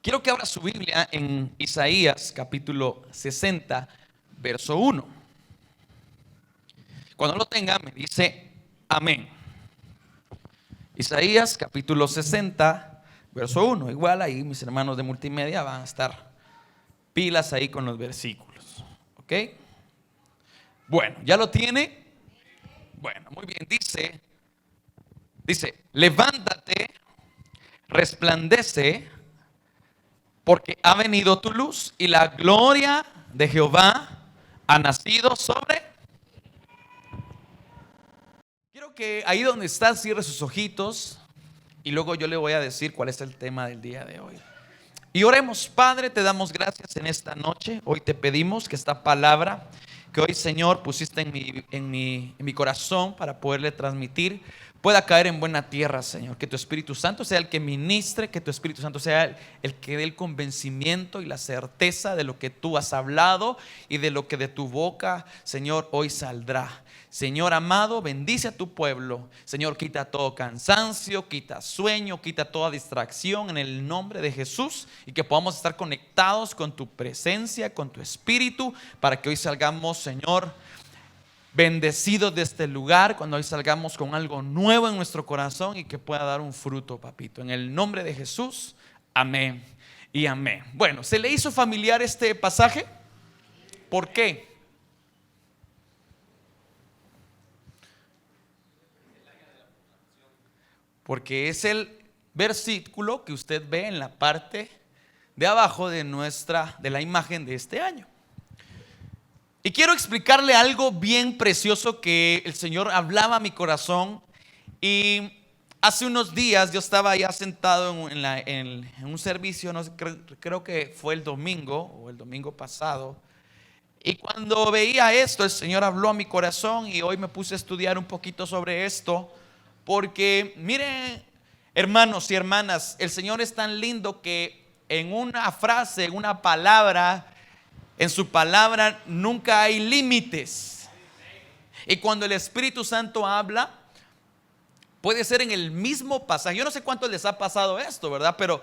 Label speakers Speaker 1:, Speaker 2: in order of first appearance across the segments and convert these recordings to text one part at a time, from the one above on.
Speaker 1: Quiero que abra su Biblia en Isaías capítulo 60, verso 1. Cuando lo tenga me dice amén. Isaías capítulo 60, verso 1. Igual ahí mis hermanos de multimedia van a estar pilas ahí con los versículos. ¿Ok? Bueno, ¿ya lo tiene? Bueno, muy bien. Dice, levántate, resplandece, porque ha venido tu luz y la gloria de Jehová ha nacido sobre. Quiero que ahí donde está cierre sus ojitos y luego yo le voy a decir cuál es el tema del día de hoy. Y oremos. Padre, te damos gracias en esta noche. Hoy te pedimos que esta palabra que hoy, Señor, pusiste en mi corazón para poderle transmitir, pueda caer en buena tierra, Señor. Que tu Espíritu Santo sea el que ministre, que tu Espíritu Santo sea el que dé el convencimiento y la certeza de lo que tú has hablado y de lo que de tu boca, Señor, hoy saldrá. Señor amado, bendice a tu pueblo. Señor, quita todo cansancio, quita sueño, quita toda distracción en el nombre de Jesús, y que podamos estar conectados con tu presencia, con tu Espíritu, para que hoy salgamos, Señor, bendecidos de este lugar, cuando hoy salgamos con algo nuevo en nuestro corazón y que pueda dar un fruto, papito. En el nombre de Jesús, amén y amén. Bueno, ¿se le hizo familiar este pasaje? ¿Por qué? Porque es el versículo que usted ve en la parte de abajo de la imagen de este año. Y quiero explicarle algo bien precioso que el Señor hablaba a mi corazón. Y hace unos días yo estaba ya sentado en un servicio, no sé, creo que fue el domingo o el domingo pasado. Y cuando veía esto, el Señor habló a mi corazón y hoy me puse a estudiar un poquito sobre esto. Porque miren, hermanos y hermanas, el Señor es tan lindo que en una frase, en una palabra, en su palabra nunca hay límites. Y cuando el Espíritu Santo habla, puede ser en el mismo pasaje. Yo no sé cuánto les ha pasado esto, ¿verdad? Pero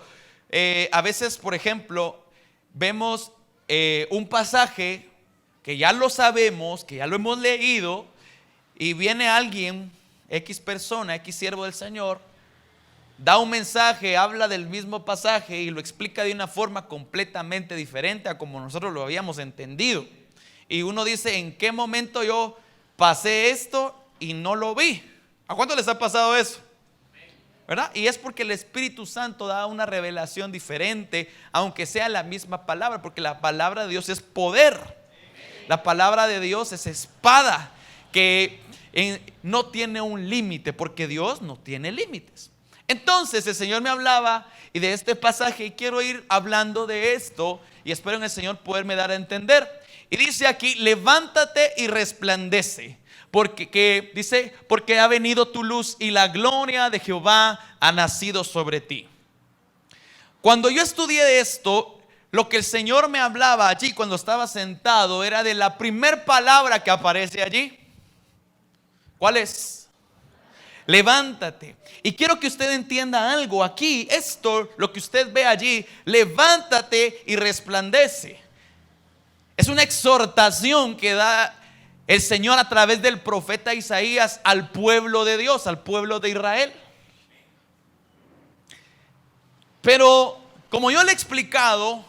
Speaker 1: a veces, por ejemplo, vemos un pasaje que ya lo sabemos, que ya lo hemos leído, y viene alguien, X persona, X siervo del Señor, da un mensaje, habla del mismo pasaje y lo explica de una forma completamente diferente a como nosotros lo habíamos entendido. Y uno dice, ¿en qué momento yo pasé esto y no lo vi? ¿A cuánto les ha pasado eso? ¿Verdad? Y es porque el Espíritu Santo da una revelación diferente, aunque sea la misma palabra, porque la palabra de Dios es poder. La palabra de Dios es espada que no tiene un límite, porque Dios no tiene límites. Entonces el Señor me hablaba y de este pasaje, y quiero ir hablando de esto y espero en el Señor poderme dar a entender. Y dice aquí, levántate y resplandece, porque ha venido tu luz y la gloria de Jehová ha nacido sobre ti. Cuando yo estudié esto, lo que el Señor me hablaba allí cuando estaba sentado era de la primer palabra que aparece allí. ¿Cuál es? Levántate. Y quiero que usted entienda algo aquí. Esto, lo que usted ve allí, levántate y resplandece, es una exhortación que da el Señor a través del profeta Isaías al pueblo de Dios, al pueblo de Israel. Pero como yo le he explicado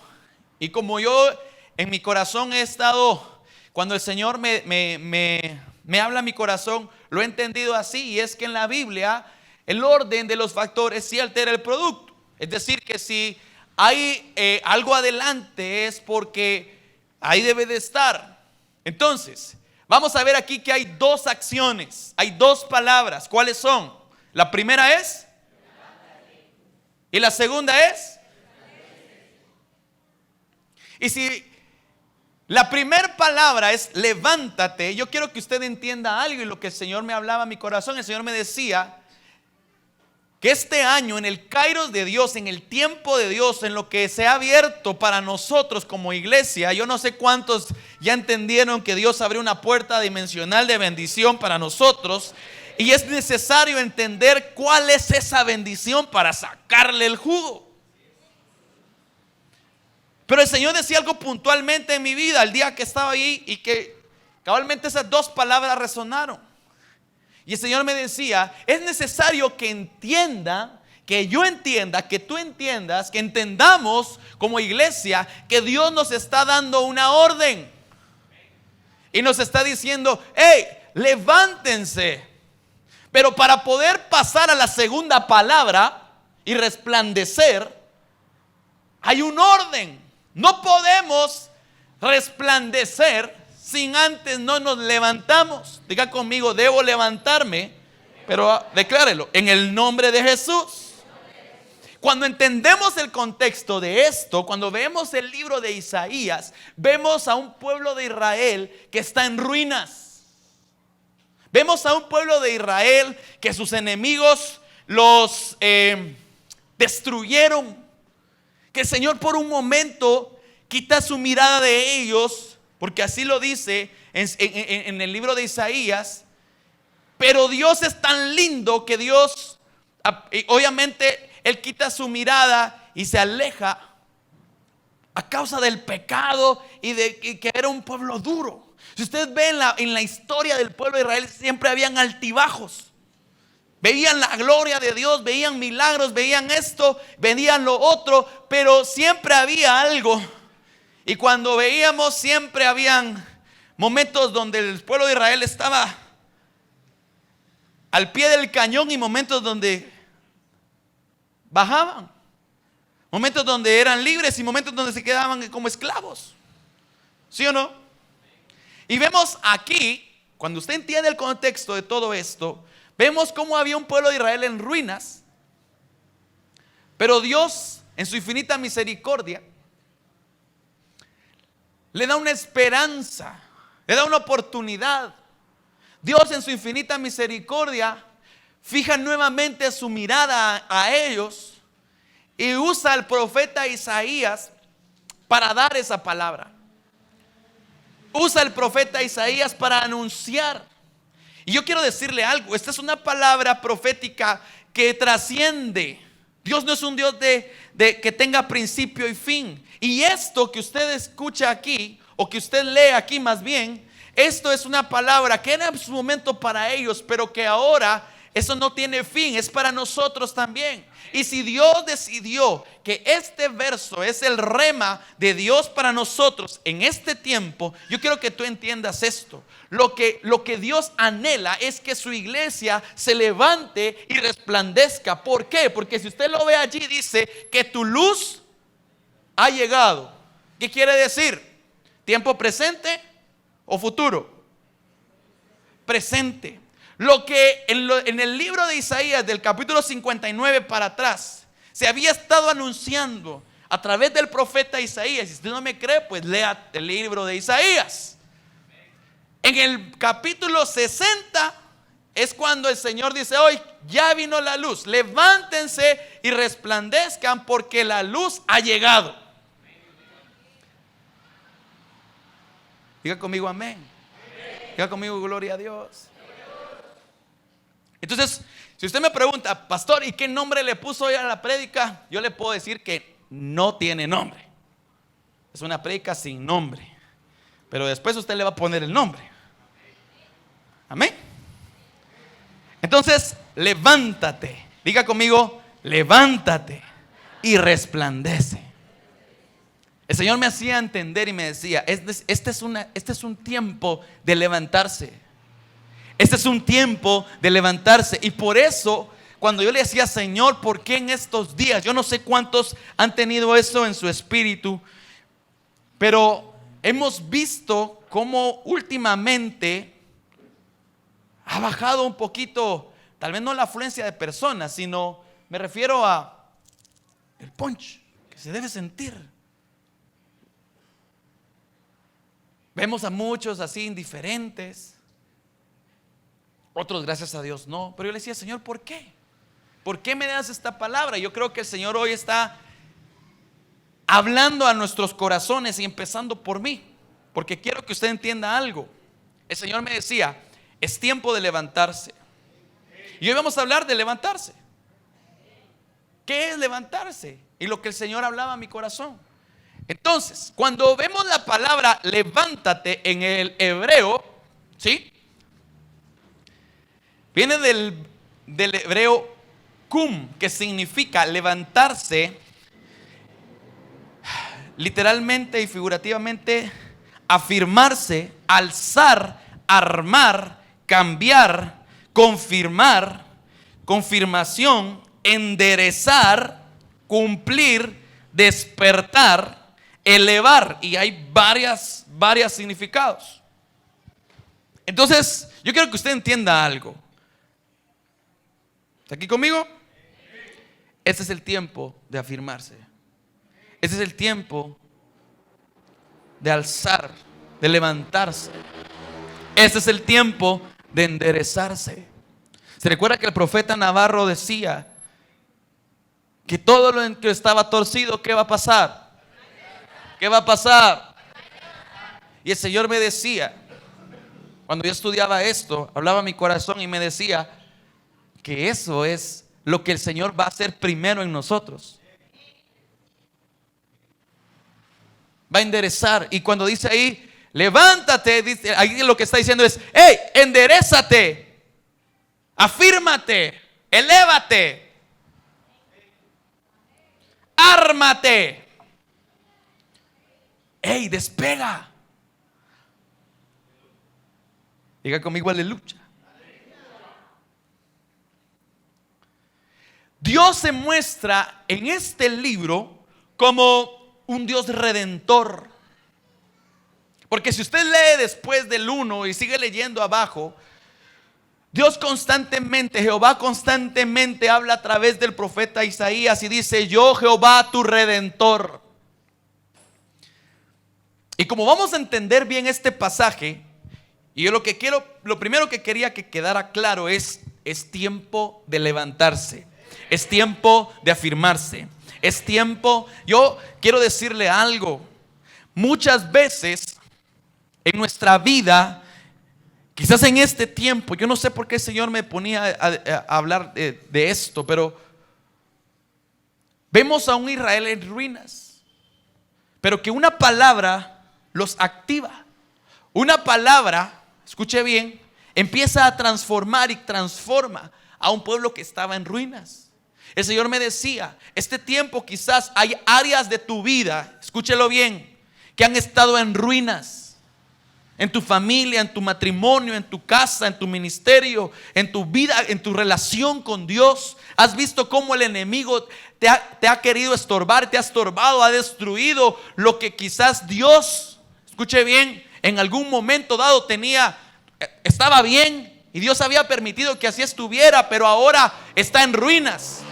Speaker 1: y como yo en mi corazón he estado, cuando el Señor me habla a mi corazón, lo he entendido así, y es que en la Biblia el orden de los factores sí altera el producto. Es decir, que si hay algo adelante es porque ahí debe de estar. Entonces, vamos a ver aquí que hay dos acciones, hay dos palabras. ¿Cuáles son? La primera es y la segunda es. Y si la primera palabra es levántate, yo quiero que usted entienda algo, y lo que el Señor me hablaba a mi corazón, el Señor me decía que este año, en el Kairos de Dios, en el tiempo de Dios, en lo que se ha abierto para nosotros como iglesia, yo no sé cuántos ya entendieron que Dios abrió una puerta dimensional de bendición para nosotros, y es necesario entender cuál es esa bendición para sacarle el jugo. Pero el Señor decía algo puntualmente en mi vida el día que estaba ahí y que cabalmente esas dos palabras resonaron. Y el Señor me decía, es necesario que entienda, que yo entienda, que tú entiendas, que entendamos como iglesia que Dios nos está dando una orden. Y nos está diciendo, hey, levántense. Pero para poder pasar a la segunda palabra y resplandecer, hay un orden. No podemos resplandecer sin antes no nos levantamos. Diga conmigo, debo levantarme, pero declárelo, en el nombre de Jesús. Cuando entendemos el contexto de esto, cuando vemos el libro de Isaías, vemos a un pueblo de Israel que está en ruinas. Vemos a un pueblo de Israel que sus enemigos los destruyeron. Que el Señor por un momento quita su mirada de ellos, porque así lo dice en el libro de Isaías. Pero Dios es tan lindo que Dios, obviamente, Él quita su mirada y se aleja a causa del pecado y de que era un pueblo duro. Si ustedes ven en la historia del pueblo de Israel, siempre habían altibajos. Veían la gloria de Dios, veían milagros, veían esto, veían lo otro, pero siempre había algo. Y cuando veíamos, siempre habían momentos donde el pueblo de Israel estaba al pie del cañón y momentos donde bajaban. Momentos donde eran libres y momentos donde se quedaban como esclavos. ¿Sí o no? Y vemos aquí, cuando usted entiende el contexto de todo esto, vemos cómo había un pueblo de Israel en ruinas, pero Dios en su infinita misericordia le da una esperanza, le da una oportunidad. Dios en su infinita misericordia fija nuevamente su mirada a ellos y usa al profeta Isaías para dar esa palabra. Usa el profeta Isaías para anunciar. Y yo quiero decirle algo, esta es una palabra profética que trasciende. Dios no es un Dios de que tenga principio y fin. Y esto que usted escucha aquí, o que usted lee aquí más bien, esto es una palabra que era en su momento para ellos, pero que ahora eso no tiene fin, es para nosotros también. Y si Dios decidió que este verso es el rema de Dios para nosotros en este tiempo, yo quiero que tú entiendas esto. Lo que Dios anhela es que su iglesia se levante y resplandezca. ¿Por qué? Porque si usted lo ve allí, dice que tu luz ha llegado. ¿Qué quiere decir? ¿Tiempo presente o futuro? Presente. Lo que en el libro de Isaías del capítulo 59 para atrás se había estado anunciando a través del profeta Isaías. Si usted no me cree, pues lea el libro de Isaías. En el capítulo 60 es cuando el Señor dice: hoy ya vino la luz, levántense y resplandezcan porque la luz ha llegado. Diga conmigo amén. Diga conmigo gloria a Dios. Entonces, si usted me pregunta, pastor, ¿y qué nombre le puso hoy a la prédica? Yo le puedo decir que no tiene nombre. Es una prédica sin nombre. Pero después usted le va a poner el nombre. Amén. Entonces, levántate. Diga conmigo, levántate y resplandece. El Señor me hacía entender y me decía: este es un tiempo de levantarse. Este es un tiempo de levantarse. Y por eso, cuando yo le decía: Señor, ¿por qué en estos días? Yo no sé cuántos han tenido eso en su espíritu, pero hemos visto cómo últimamente ha bajado un poquito, tal vez no la afluencia de personas, sino me refiero a el punch que se debe sentir. Vemos a muchos así indiferentes. Otros, gracias a Dios, no. Pero yo le decía: Señor, ¿por qué? ¿Por qué me das esta palabra? Yo creo que el Señor hoy está hablando a nuestros corazones y empezando por mí, porque quiero que usted entienda algo. El Señor me decía: es tiempo de levantarse. Y hoy vamos a hablar de levantarse. ¿Qué es levantarse? Y lo que el Señor hablaba a mi corazón. Entonces, cuando vemos la palabra levántate en el hebreo, ¿sí? Viene del hebreo kum, que significa levantarse, literalmente y figurativamente, afirmarse, alzar, armar, cambiar, confirmar, confirmación, enderezar, cumplir, despertar, elevar. Y hay varios significados. Entonces, yo quiero que usted entienda algo. ¿Está aquí conmigo? Este es el tiempo de afirmarse. Este es el tiempo de alzar, de levantarse. Este es el tiempo de enderezarse. Se recuerda que el profeta Navarro decía que todo lo que estaba torcido, ¿qué va a pasar? ¿Qué va a pasar? Y el Señor me decía, cuando yo estudiaba esto, hablaba a mi corazón y me decía que eso es lo que el Señor va a hacer primero en nosotros. Va a enderezar. Y cuando dice ahí, levántate, dice, ahí lo que está diciendo es, hey, enderezate, afírmate, elévate, ármate, hey, despega. Diga conmigo, aleluya. Dios se muestra en este libro como un Dios redentor. Porque si usted lee después del 1 y sigue leyendo abajo, Dios constantemente, Jehová constantemente habla a través del profeta Isaías y dice, yo Jehová tu redentor. Y como vamos a entender bien este pasaje, y yo lo primero que quería que quedara claro es tiempo de levantarse, es tiempo de afirmarse, es tiempo. Yo quiero decirle algo, muchas veces en nuestra vida, quizás en este tiempo, yo no sé por qué el Señor me ponía a hablar de esto, pero vemos a un Israel en ruinas, pero que una palabra los activa. Una palabra, escuche bien, empieza a transformar y transforma a un pueblo que estaba en ruinas. El Señor me decía, este tiempo quizás hay áreas de tu vida, escúchelo bien, que han estado en ruinas. En tu familia, en tu matrimonio, en tu casa, en tu ministerio, en tu vida, en tu relación con Dios. Has visto cómo el enemigo te ha querido estorbar, te ha estorbado, ha destruido lo que quizás Dios, escuche bien, en algún momento dado estaba bien y Dios había permitido que así estuviera, pero ahora está en ruinas.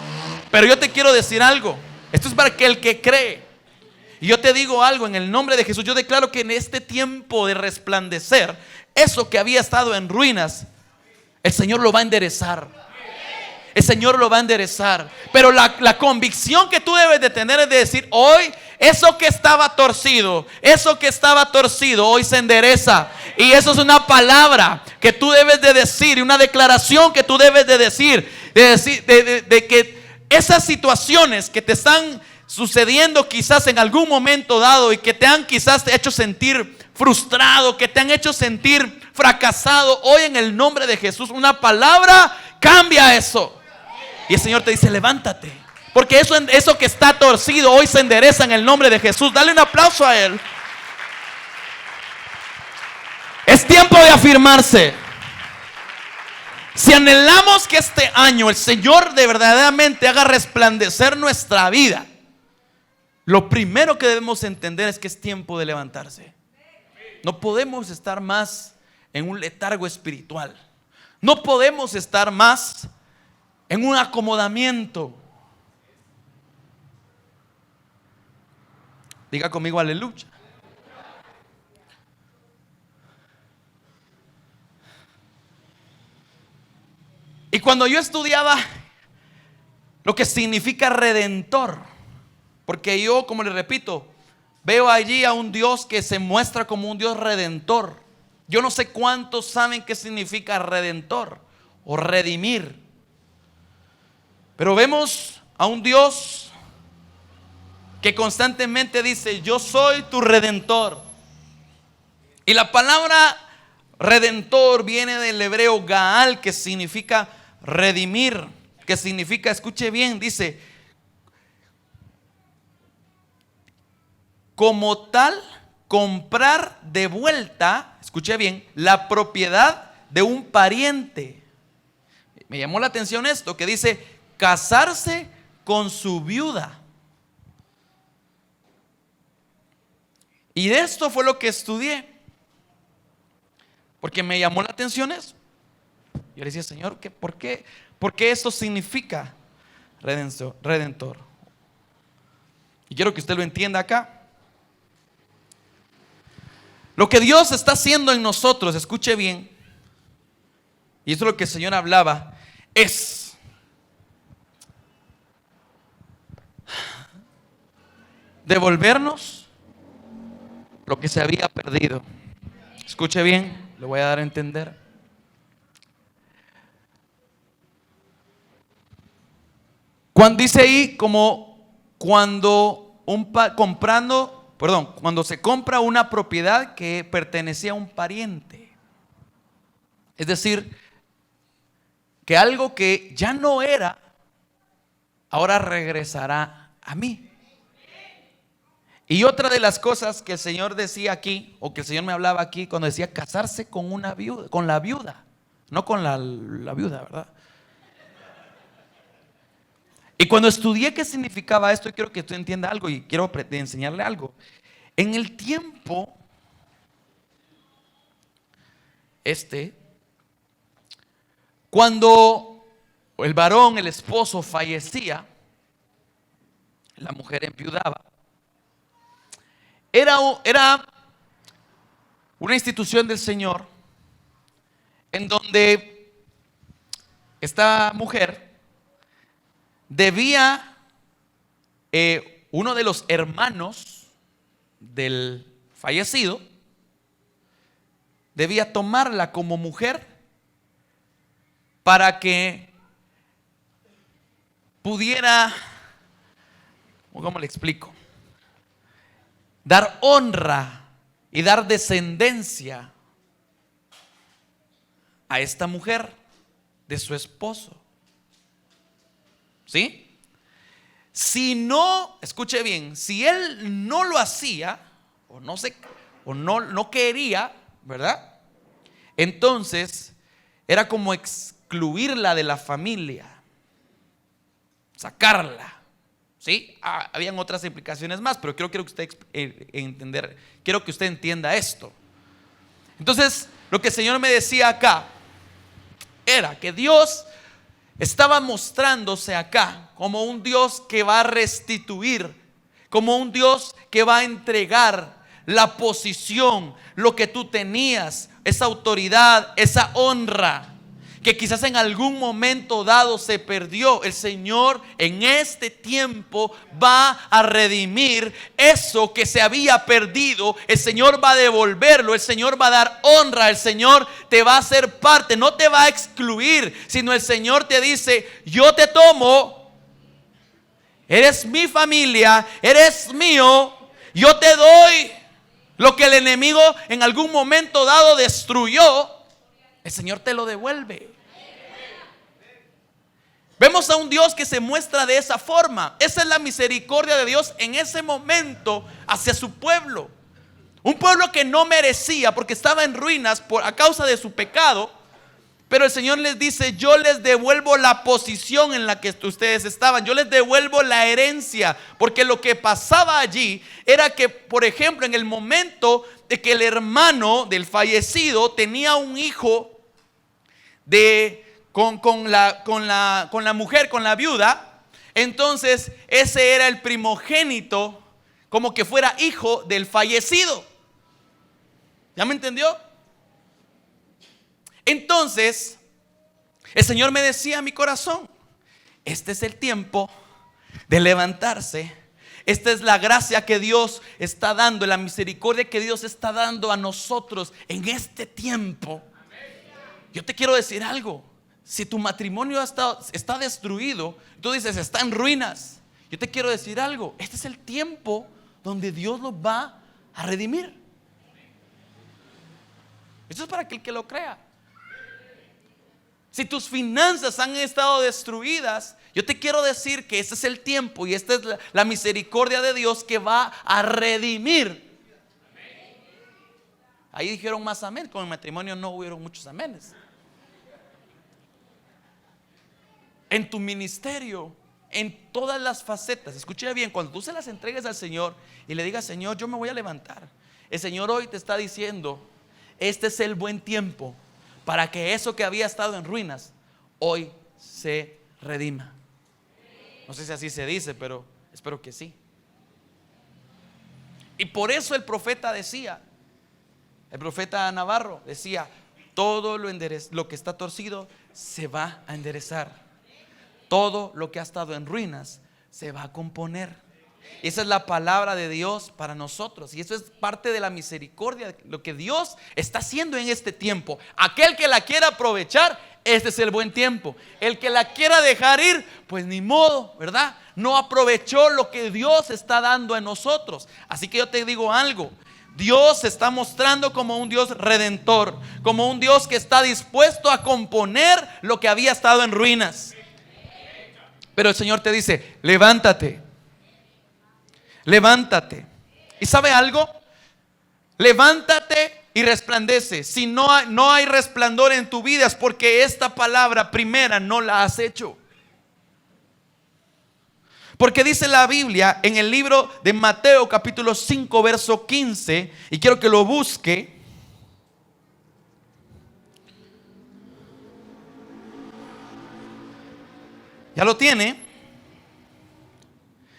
Speaker 1: Pero yo te quiero decir algo, esto es para que el que cree. Y yo te digo algo, en el nombre de Jesús, yo declaro que en este tiempo de resplandecer, eso que había estado en ruinas, el Señor lo va a enderezar. El Señor lo va a enderezar. Pero la convicción que tú debes de tener es de decir, hoy eso que estaba torcido, hoy se endereza. Y eso es una palabra que tú debes de decir, una declaración que tú debes de decir, de que esas situaciones que te están sucediendo quizás en algún momento dado y que te han quizás hecho sentir frustrado, que te han hecho sentir fracasado, hoy en el nombre de Jesús una palabra cambia eso. Y el Señor te dice, levántate, porque eso que está torcido hoy se endereza en el nombre de Jesús. Dale un aplauso a Él. Es tiempo de afirmarse. Si anhelamos que este año el Señor de verdaderamente haga resplandecer nuestra vida, lo primero que debemos entender es que es tiempo de levantarse. No podemos estar más en un letargo espiritual. No podemos estar más en un acomodamiento. Diga conmigo, aleluya. Y cuando yo estudiaba lo que significa redentor, porque yo, como les repito, veo allí a un Dios que se muestra como un Dios redentor. Yo no sé cuántos saben qué significa redentor o redimir, pero vemos a un Dios que constantemente dice: yo soy tu redentor. Y la palabra redentor viene del hebreo Gaal, que significa redimir, que significa, escuche bien, dice, como tal, comprar de vuelta, escuche bien, la propiedad de un pariente. Me llamó la atención esto, que dice casarse con su viuda. Y de esto fue lo que estudié, porque me llamó la atención eso. Yo le decía: Señor, ¿por qué esto significa redentor? Y quiero que usted lo entienda acá. Lo que Dios está haciendo en nosotros, escuche bien, y eso es lo que el Señor hablaba, es devolvernos lo que se había perdido. Escuche bien, lo voy a dar a entender. Cuando dice ahí, como cuando cuando se compra una propiedad que pertenecía a un pariente. Es decir, que algo que ya no era, ahora regresará a mí. Y otra de las cosas que el Señor decía aquí, o que el Señor me hablaba aquí, cuando decía casarse con una viuda, con la viuda, no con la viuda, ¿verdad? Y cuando estudié qué significaba esto, quiero que usted entienda algo y quiero enseñarle algo. En el tiempo cuando el varón, el esposo, fallecía, la mujer enviudaba. Era una institución del Señor en donde esta mujer debía, uno de los hermanos del fallecido debía tomarla como mujer para que pudiera, ¿cómo le explico?, dar honra y dar descendencia a esta mujer de su esposo. ¿Sí? Si no, escuche bien, si él no lo hacía o no quería, ¿verdad? Entonces era como excluirla de la familia, sacarla. ¿Sí? Habían otras implicaciones más, pero quiero que usted quiero que usted entienda esto. Entonces, lo que el Señor me decía acá era que Dios estaba mostrándose acá como un Dios que va a restituir, como un Dios que va a entregar la posición, lo que tú tenías, esa autoridad, esa honra que quizás en algún momento dado se perdió. El Señor en este tiempo va a redimir eso que se había perdido. El Señor va a devolverlo, el Señor va a dar honra, el Señor te va a hacer parte, no te va a excluir, sino el Señor te dice: yo te tomo, eres mi familia, eres mío, yo te doy lo que el enemigo en algún momento dado destruyó. El Señor te lo devuelve. Vemos a un Dios que se muestra de esa forma. Esa es la misericordia de Dios en ese momento hacia su pueblo. Un pueblo que no merecía, porque estaba en ruinas a causa de su pecado. Pero el Señor les dice: yo les devuelvo la posición en la que ustedes estaban. Yo les devuelvo la herencia. Porque lo que pasaba allí era que, por ejemplo, en el momento de que el hermano del fallecido tenía un hijo con la mujer, con la viuda, entonces ese era el primogénito, como que fuera hijo del fallecido. ¿Ya me entendió? Entonces el Señor me decía a mi corazón: este es el tiempo de levantarse. Esta es la gracia que Dios está dando, la misericordia que Dios está dando a nosotros en este tiempo. Yo te quiero decir algo. Si tu matrimonio está destruido, tú dices: está en ruinas, Yo te quiero decir algo, este es el tiempo donde Dios los va a redimir. Esto es para aquel que lo crea. Si tus finanzas han estado destruidas, yo te quiero decir que este es el tiempo y esta es la misericordia de Dios que va a redimir. Ahí dijeron más amén. Con el matrimonio no hubieron muchos amenes. En tu ministerio, en todas las facetas, escucha bien, cuando tú se las entregues al Señor y le digas: Señor, yo me voy a levantar, el Señor hoy te está diciendo: este es el buen tiempo para que eso que había estado en ruinas hoy se redima. No sé si así se dice, pero espero que sí. Y por eso el profeta decía, el profeta Navarro decía: todo lo que está torcido se va a enderezar. Todo lo que ha estado en ruinas se va a componer. Esa es la palabra de Dios para nosotros. Y eso es parte de la misericordia, lo que Dios está haciendo en este tiempo. Aquel que la quiera aprovechar, este es el buen tiempo. El que la quiera dejar ir, pues ni modo, ¿verdad? No aprovechó lo que Dios está dando a nosotros. Así que yo te digo algo: Dios se está mostrando como un Dios redentor, como un Dios que está dispuesto a componer lo que había estado en ruinas. Pero el Señor te dice: levántate. Levántate. ¿Y sabe algo? Levántate y resplandece. Si no hay resplandor en tu vida, es porque esta palabra primera no la has hecho. Porque dice la Biblia en el libro de Mateo capítulo 5 verso 15, y quiero que lo busque. ¿Ya lo tiene?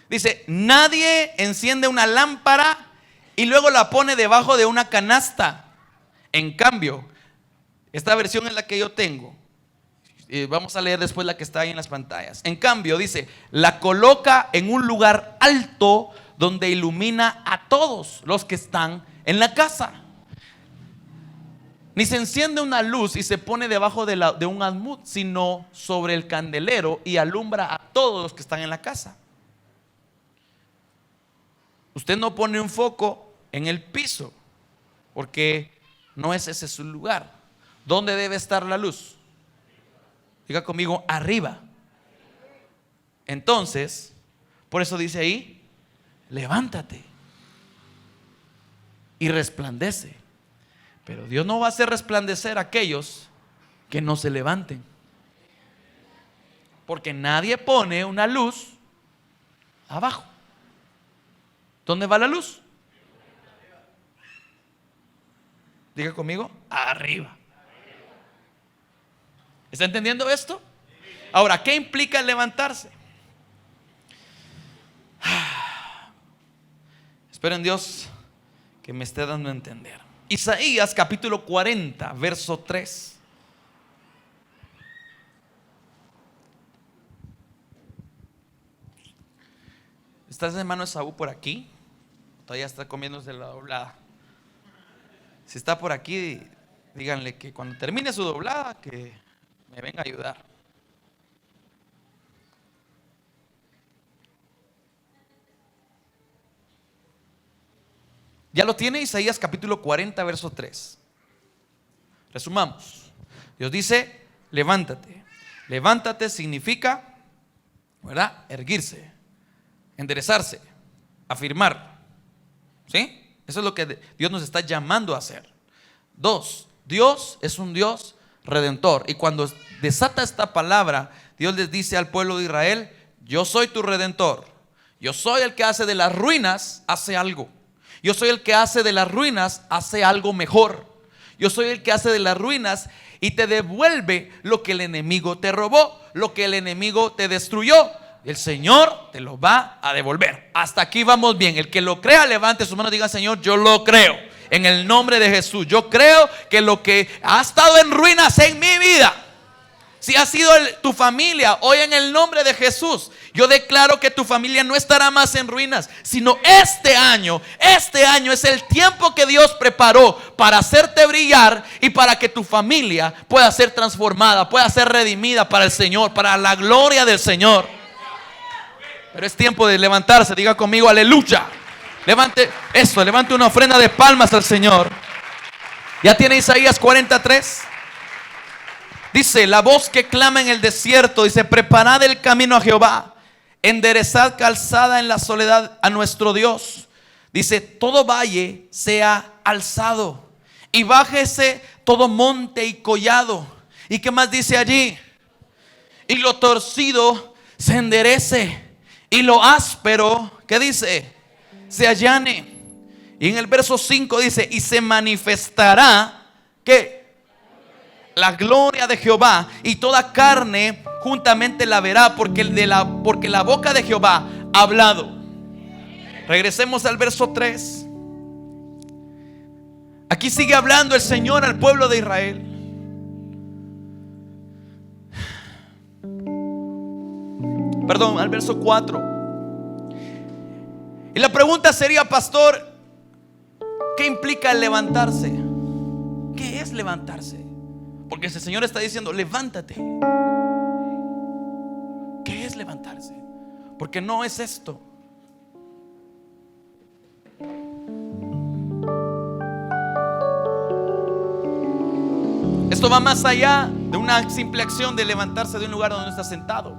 Speaker 1: Dice: nadie enciende una lámpara y luego la pone debajo de una canasta. En cambio, esta versión es la que yo tengo. Vamos a leer después la que está ahí en las pantallas. En cambio, dice: la coloca en un lugar alto donde ilumina a todos los que están en la casa. Ni se enciende una luz y se pone debajo de un almud, sino sobre el candelero, y alumbra a todos los que están en la casa. Usted no pone un foco en el piso, porque no es ese su lugar. ¿Dónde debe estar la luz? Diga conmigo: arriba. Entonces, por eso dice ahí: levántate y resplandece. Pero Dios no va a hacer resplandecer a aquellos que no se levanten, porque nadie pone una luz abajo. ¿Dónde va la luz? Diga conmigo: arriba. ¿Está entendiendo esto? Ahora, ¿qué implica levantarse? Espero en Dios que me esté dando a entender. Isaías capítulo 40 verso 3. ¿Está ese hermano Esaú por aquí? Todavía está comiéndose la doblada. Si está por aquí, díganle que cuando termine su doblada, que me venga a ayudar. Ya lo tiene. Isaías capítulo 40 verso 3. Resumamos. Dios dice: levántate. Levántate significa, ¿verdad?, erguirse, enderezarse, afirmar. ¿Sí? Eso es lo que Dios nos está llamando a hacer. 2. Dios es un Dios redentor. Y cuando desata esta palabra, Dios les dice al pueblo de Israel: yo soy tu redentor. Yo soy el que hace de las ruinas, hace algo. Yo soy el que hace de las ruinas, hace algo mejor. Yo soy el que hace de las ruinas y te devuelve lo que el enemigo te robó, lo que el enemigo te destruyó. El Señor te lo va a devolver. Hasta aquí vamos bien. El que lo crea, levante su mano y diga: Señor, yo lo creo. En el nombre de Jesús, yo creo que lo que ha estado en ruinas en mi vida, si ha sido tu familia, hoy en el nombre de Jesús, yo declaro que tu familia no estará más en ruinas, sino este año es el tiempo que Dios preparó para hacerte brillar y para que tu familia pueda ser transformada, pueda ser redimida para el Señor, para la gloria del Señor. Pero es tiempo de levantarse. Diga conmigo, aleluya. Levante una ofrenda de palmas al Señor. ¿Ya tiene Isaías 43? Dice, la voz que clama en el desierto, dice, preparad el camino a Jehová, enderezad calzada en la soledad a nuestro Dios. Dice, todo valle sea alzado y bájese todo monte y collado. ¿Y qué más dice allí? Y lo torcido se enderece y lo áspero, ¿qué dice? Se allane. Y en el verso 5 dice, y se manifestará, ¿qué? La gloria de Jehová, y toda carne juntamente la verá, porque la boca de Jehová ha hablado. Regresemos al verso 3. Aquí sigue hablando el Señor al pueblo de Israel. Perdón, al verso 4. Y la pregunta sería, pastor, ¿qué implica el levantarse? ¿Qué es levantarse? Porque el Señor está diciendo, levántate. ¿Qué es levantarse? Porque no es esto. Esto va más allá de una simple acción de levantarse de un lugar donde está sentado.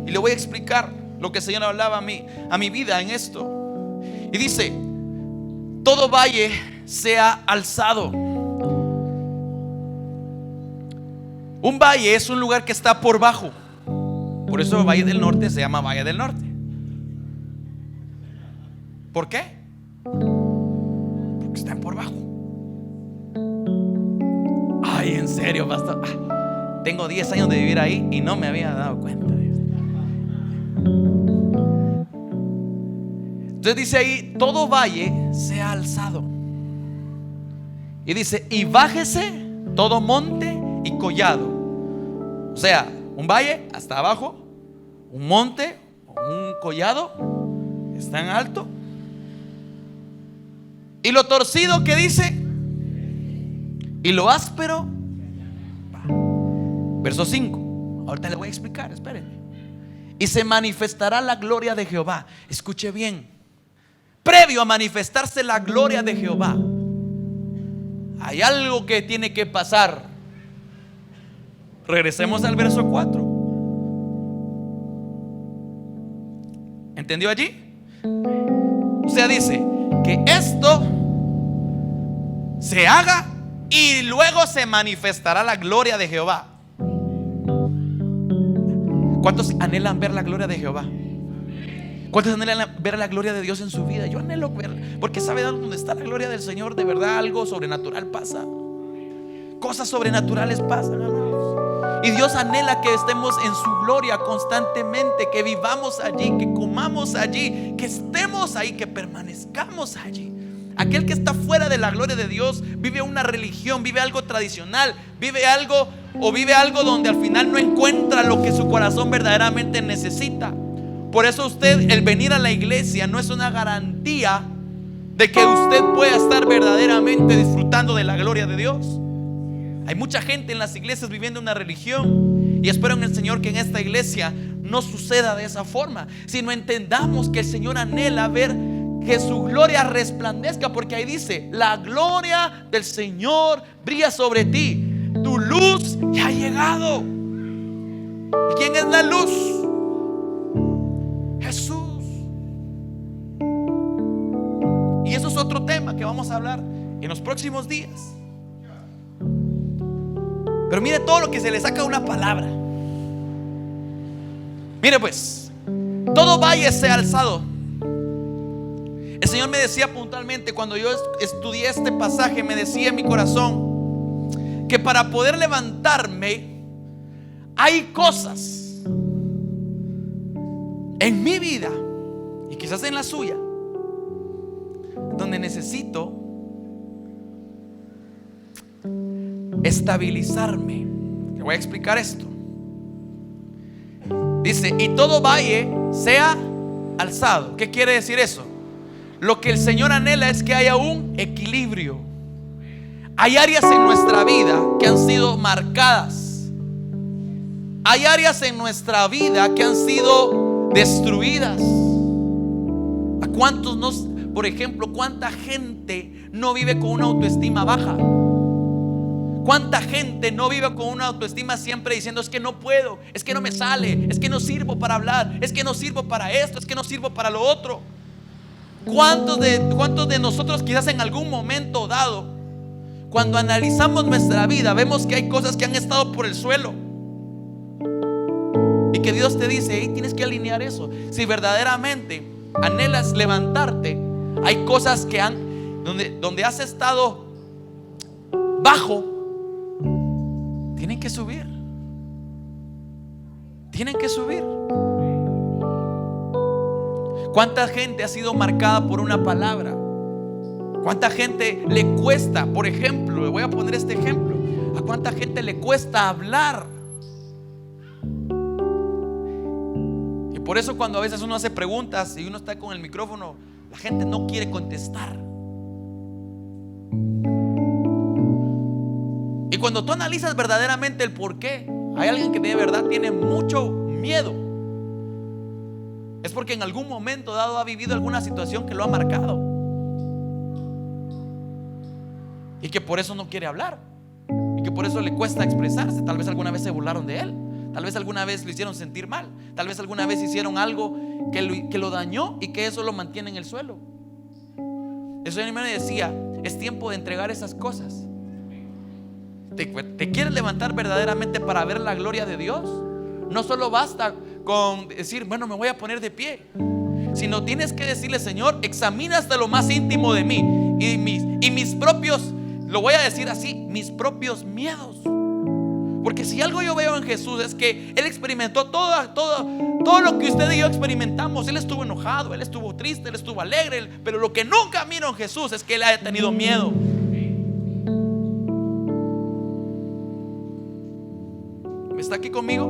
Speaker 1: Y le voy a explicar lo que el Señor hablaba a mi vida en esto. Y dice, todo valle sea alzado. Un valle es un lugar que está por bajo. Por eso el Valle del Norte se llama Valle del Norte. ¿Por qué? Porque están por bajo. Ay, en serio, pastor. Tengo 10 años de vivir ahí y no me había dado cuenta de esto. Entonces dice ahí, todo valle sea alzado. Y dice, y bájese todo monte y collado. O sea, un valle hasta abajo, un monte, un collado, está en alto. Y lo torcido, que dice, y lo áspero. Verso 5. Ahorita le voy a explicar, espérenme. Y se manifestará la gloria de Jehová. Escuche bien. Previo a manifestarse la gloria de Jehová, hay algo que tiene que pasar. Regresemos al verso 4. ¿Entendió allí? O sea, dice que esto se haga y luego se manifestará la gloria de Jehová. ¿Cuántos anhelan ver la gloria de Jehová? ¿Cuántos anhelan ver la gloria de Dios en su vida? Yo anhelo verla, porque sabe dónde está la gloria del Señor. De verdad algo sobrenatural pasa. Cosas sobrenaturales pasan, amados. Y Dios anhela que estemos en su gloria constantemente, que vivamos allí, que comamos allí, que estemos ahí, que permanezcamos allí. Aquel que está fuera de la gloria de Dios vive una religión, vive algo tradicional, vive algo donde al final no encuentra lo que su corazón verdaderamente necesita. Por eso el venir a la iglesia no es una garantía de que usted pueda estar verdaderamente disfrutando de la gloria de Dios. Hay mucha gente en las iglesias viviendo una religión, y espero en el Señor que en esta iglesia no suceda de esa forma, sino entendamos que el Señor anhela ver que su gloria resplandezca, porque ahí dice, la gloria del Señor brilla sobre ti, tu luz ya ha llegado. ¿Y quién es la luz? Jesús. Y eso es otro tema que vamos a hablar en los próximos días. Pero mire todo lo que se le saca a una palabra. Mire pues, todo valle sea alzado. El Señor me decía puntualmente, cuando yo estudié este pasaje, me decía en mi corazón que para poder levantarme hay cosas en mi vida y quizás en la suya donde necesito estabilizarme. Te voy a explicar esto. Dice, y todo valle sea alzado. ¿Qué quiere decir eso? Lo que el Señor anhela es que haya un equilibrio. Hay áreas en nuestra vida que han sido marcadas. Hay áreas en nuestra vida que han sido destruidas. ¿A cuántos nos, por ejemplo, cuánta gente no vive con una autoestima baja? ¿Cuánta gente no vive con una autoestima siempre diciendo: es que no puedo, es que no me sale, es que no sirvo para hablar, es que no sirvo para esto, es que no sirvo para lo otro? ¿Cuántos de nosotros quizás en algún momento dado, cuando analizamos nuestra vida, vemos que hay cosas que han estado por el suelo y que Dios te dice: hey, tienes que alinear eso? Si verdaderamente anhelas levantarte, hay cosas que donde has estado bajo, tienen que subir. Tienen que subir. ¿Cuánta gente ha sido marcada por una palabra? ¿Cuánta gente le cuesta? Por ejemplo, le voy a poner este ejemplo. ¿A cuánta gente le cuesta hablar? Y por eso cuando a veces uno hace preguntas y uno está con el micrófono, la gente no quiere contestar. Y cuando tú analizas verdaderamente el por qué, hay alguien que de verdad tiene mucho miedo. Es porque en algún momento dado ha vivido alguna situación que lo ha marcado y que por eso no quiere hablar, y que por eso le cuesta expresarse. Tal vez alguna vez se burlaron de él, tal vez alguna vez lo hicieron sentir mal, tal vez alguna vez hicieron algo que lo dañó y que eso lo mantiene en el suelo. El Señor me decía: es tiempo de entregar esas cosas. ¿Te quieres levantar verdaderamente para ver la gloria de Dios? No solo basta con decir: bueno, me voy a poner de pie, sino tienes que decirle: Señor, examina hasta lo más íntimo de mí y mis propios, lo voy a decir así, mis propios miedos. Porque si algo yo veo en Jesús es que Él experimentó todo lo que usted y yo experimentamos. Él estuvo enojado, Él estuvo triste, Él estuvo alegre, pero lo que nunca miro en Jesús es que Él haya tenido miedo. ¿Está aquí conmigo?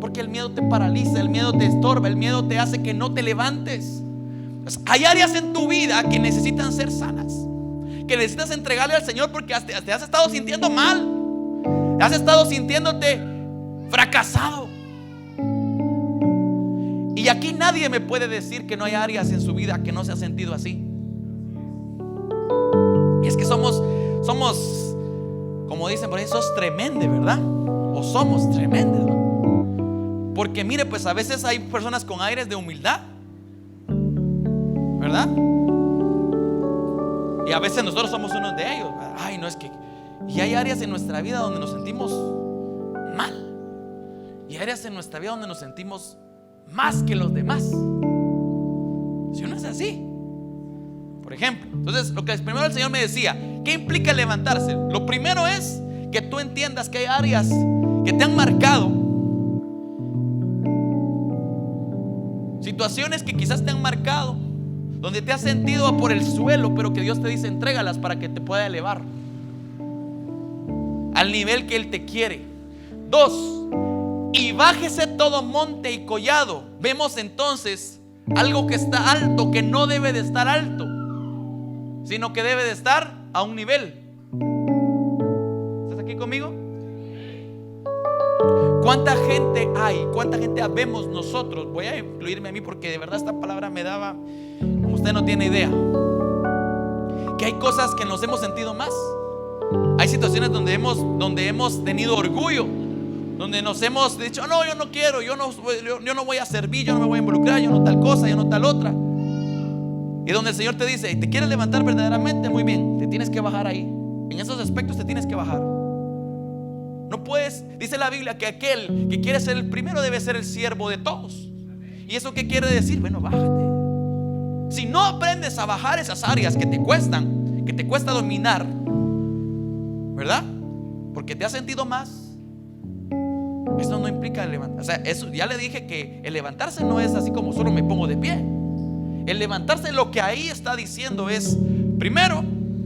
Speaker 1: Porque el miedo te paraliza, el miedo te estorba, el miedo te hace que no te levantes. Hay áreas en tu vida que necesitan ser sanas, que necesitas entregarle al Señor, porque te has estado sintiendo mal, has estado sintiéndote fracasado. Y aquí nadie me puede decir que no hay áreas en su vida que no se ha sentido así. Y es que somos como dicen por ahí, sos tremendo, ¿verdad? O somos tremendos, ¿no? Porque mire, pues a veces hay personas con aires de humildad, ¿verdad? Y a veces nosotros somos unos de ellos. Ay, no, es que... Y hay áreas en nuestra vida donde nos sentimos mal, y áreas en nuestra vida donde nos sentimos más que los demás. Si uno es así, por ejemplo. Entonces, lo que primero el Señor me decía: ¿qué implica levantarse? Lo primero es que tú entiendas que hay áreas que te han marcado, situaciones que quizás te han marcado, donde te has sentido por el suelo, pero que Dios te dice: entrégalas para que te pueda elevar al nivel que Él te quiere. 2, y bájese todo monte y collado. Vemos entonces algo que está alto, que no debe de estar alto, sino que debe de estar a un nivel. ¿Estás aquí conmigo? ¿Cuánta gente hay? ¿Cuánta gente vemos nosotros? Voy a incluirme a mí porque de verdad esta palabra me daba, como usted no tiene idea, que hay cosas que nos hemos sentido más. Hay situaciones donde hemos tenido orgullo, donde nos hemos dicho: no, yo no quiero, yo no voy a servir, yo no me voy a involucrar, yo no tal cosa, yo no tal otra. Y donde el Señor te dice: ¿te quieres levantar verdaderamente? Muy bien, te tienes que bajar ahí. En esos aspectos te tienes que bajar. No puedes, dice la Biblia, que aquel que quiere ser el primero debe ser el siervo de todos. ¿Y eso qué quiere decir? Bueno, bájate. Si no aprendes a bajar esas áreas que te cuesta dominar, ¿verdad? Porque te has sentido más. Eso no implica levantar. O sea, eso ya le dije, que el levantarse no es así como solo me pongo de pie. El levantarse, lo que ahí está diciendo es: primero,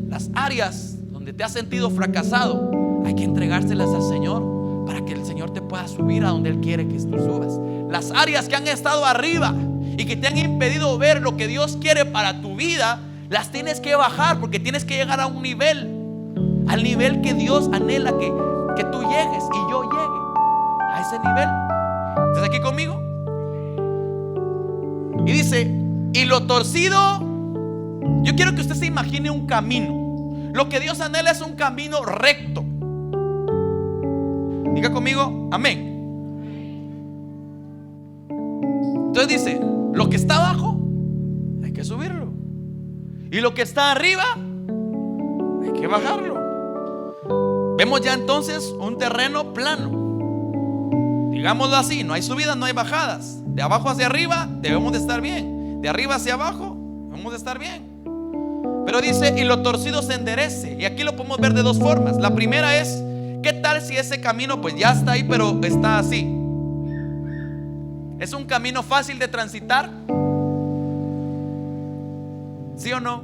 Speaker 1: las áreas donde te has sentido fracasado, hay que entregárselas al Señor para que el Señor te pueda subir a donde Él quiere que tú subas. Las áreas que han estado arriba y que te han impedido ver lo que Dios quiere para tu vida, las tienes que bajar, porque tienes que llegar a un nivel, al nivel que Dios anhela que tú llegues y yo llegue a ese nivel. ¿Estás aquí conmigo? Y dice, y lo torcido, yo quiero que usted se imagine un camino. Lo que Dios anhela es un camino recto. Diga conmigo, amén. Entonces dice, lo que está abajo hay que subirlo, y lo que está arriba hay que bajarlo. Vemos ya entonces un terreno plano, digámoslo así. No hay subidas, no hay bajadas. De abajo hacia arriba debemos de estar bien, de arriba hacia abajo debemos de estar bien. Pero dice, y lo torcido se enderece. Y aquí lo podemos ver de dos formas. La primera es, ¿qué tal si ese camino pues ya está ahí, pero está así? ¿Es un camino fácil de transitar? ¿Sí o no?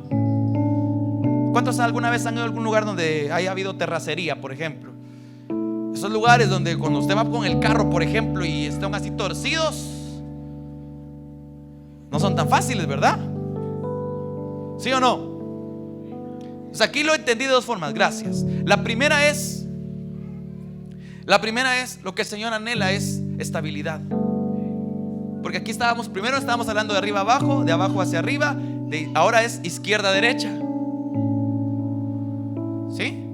Speaker 1: ¿Cuántos alguna vez han ido a algún lugar donde haya habido terracería, por ejemplo? Esos lugares donde cuando usted va con el carro, por ejemplo, y están así torcidos, no son tan fáciles, ¿verdad? ¿Sí o no? Pues aquí lo entendí de dos formas, gracias. La primera es, lo que el Señor anhela es estabilidad. Porque aquí primero estábamos hablando de arriba a abajo, de abajo hacia arriba, ahora es izquierda a derecha. ¿Sí?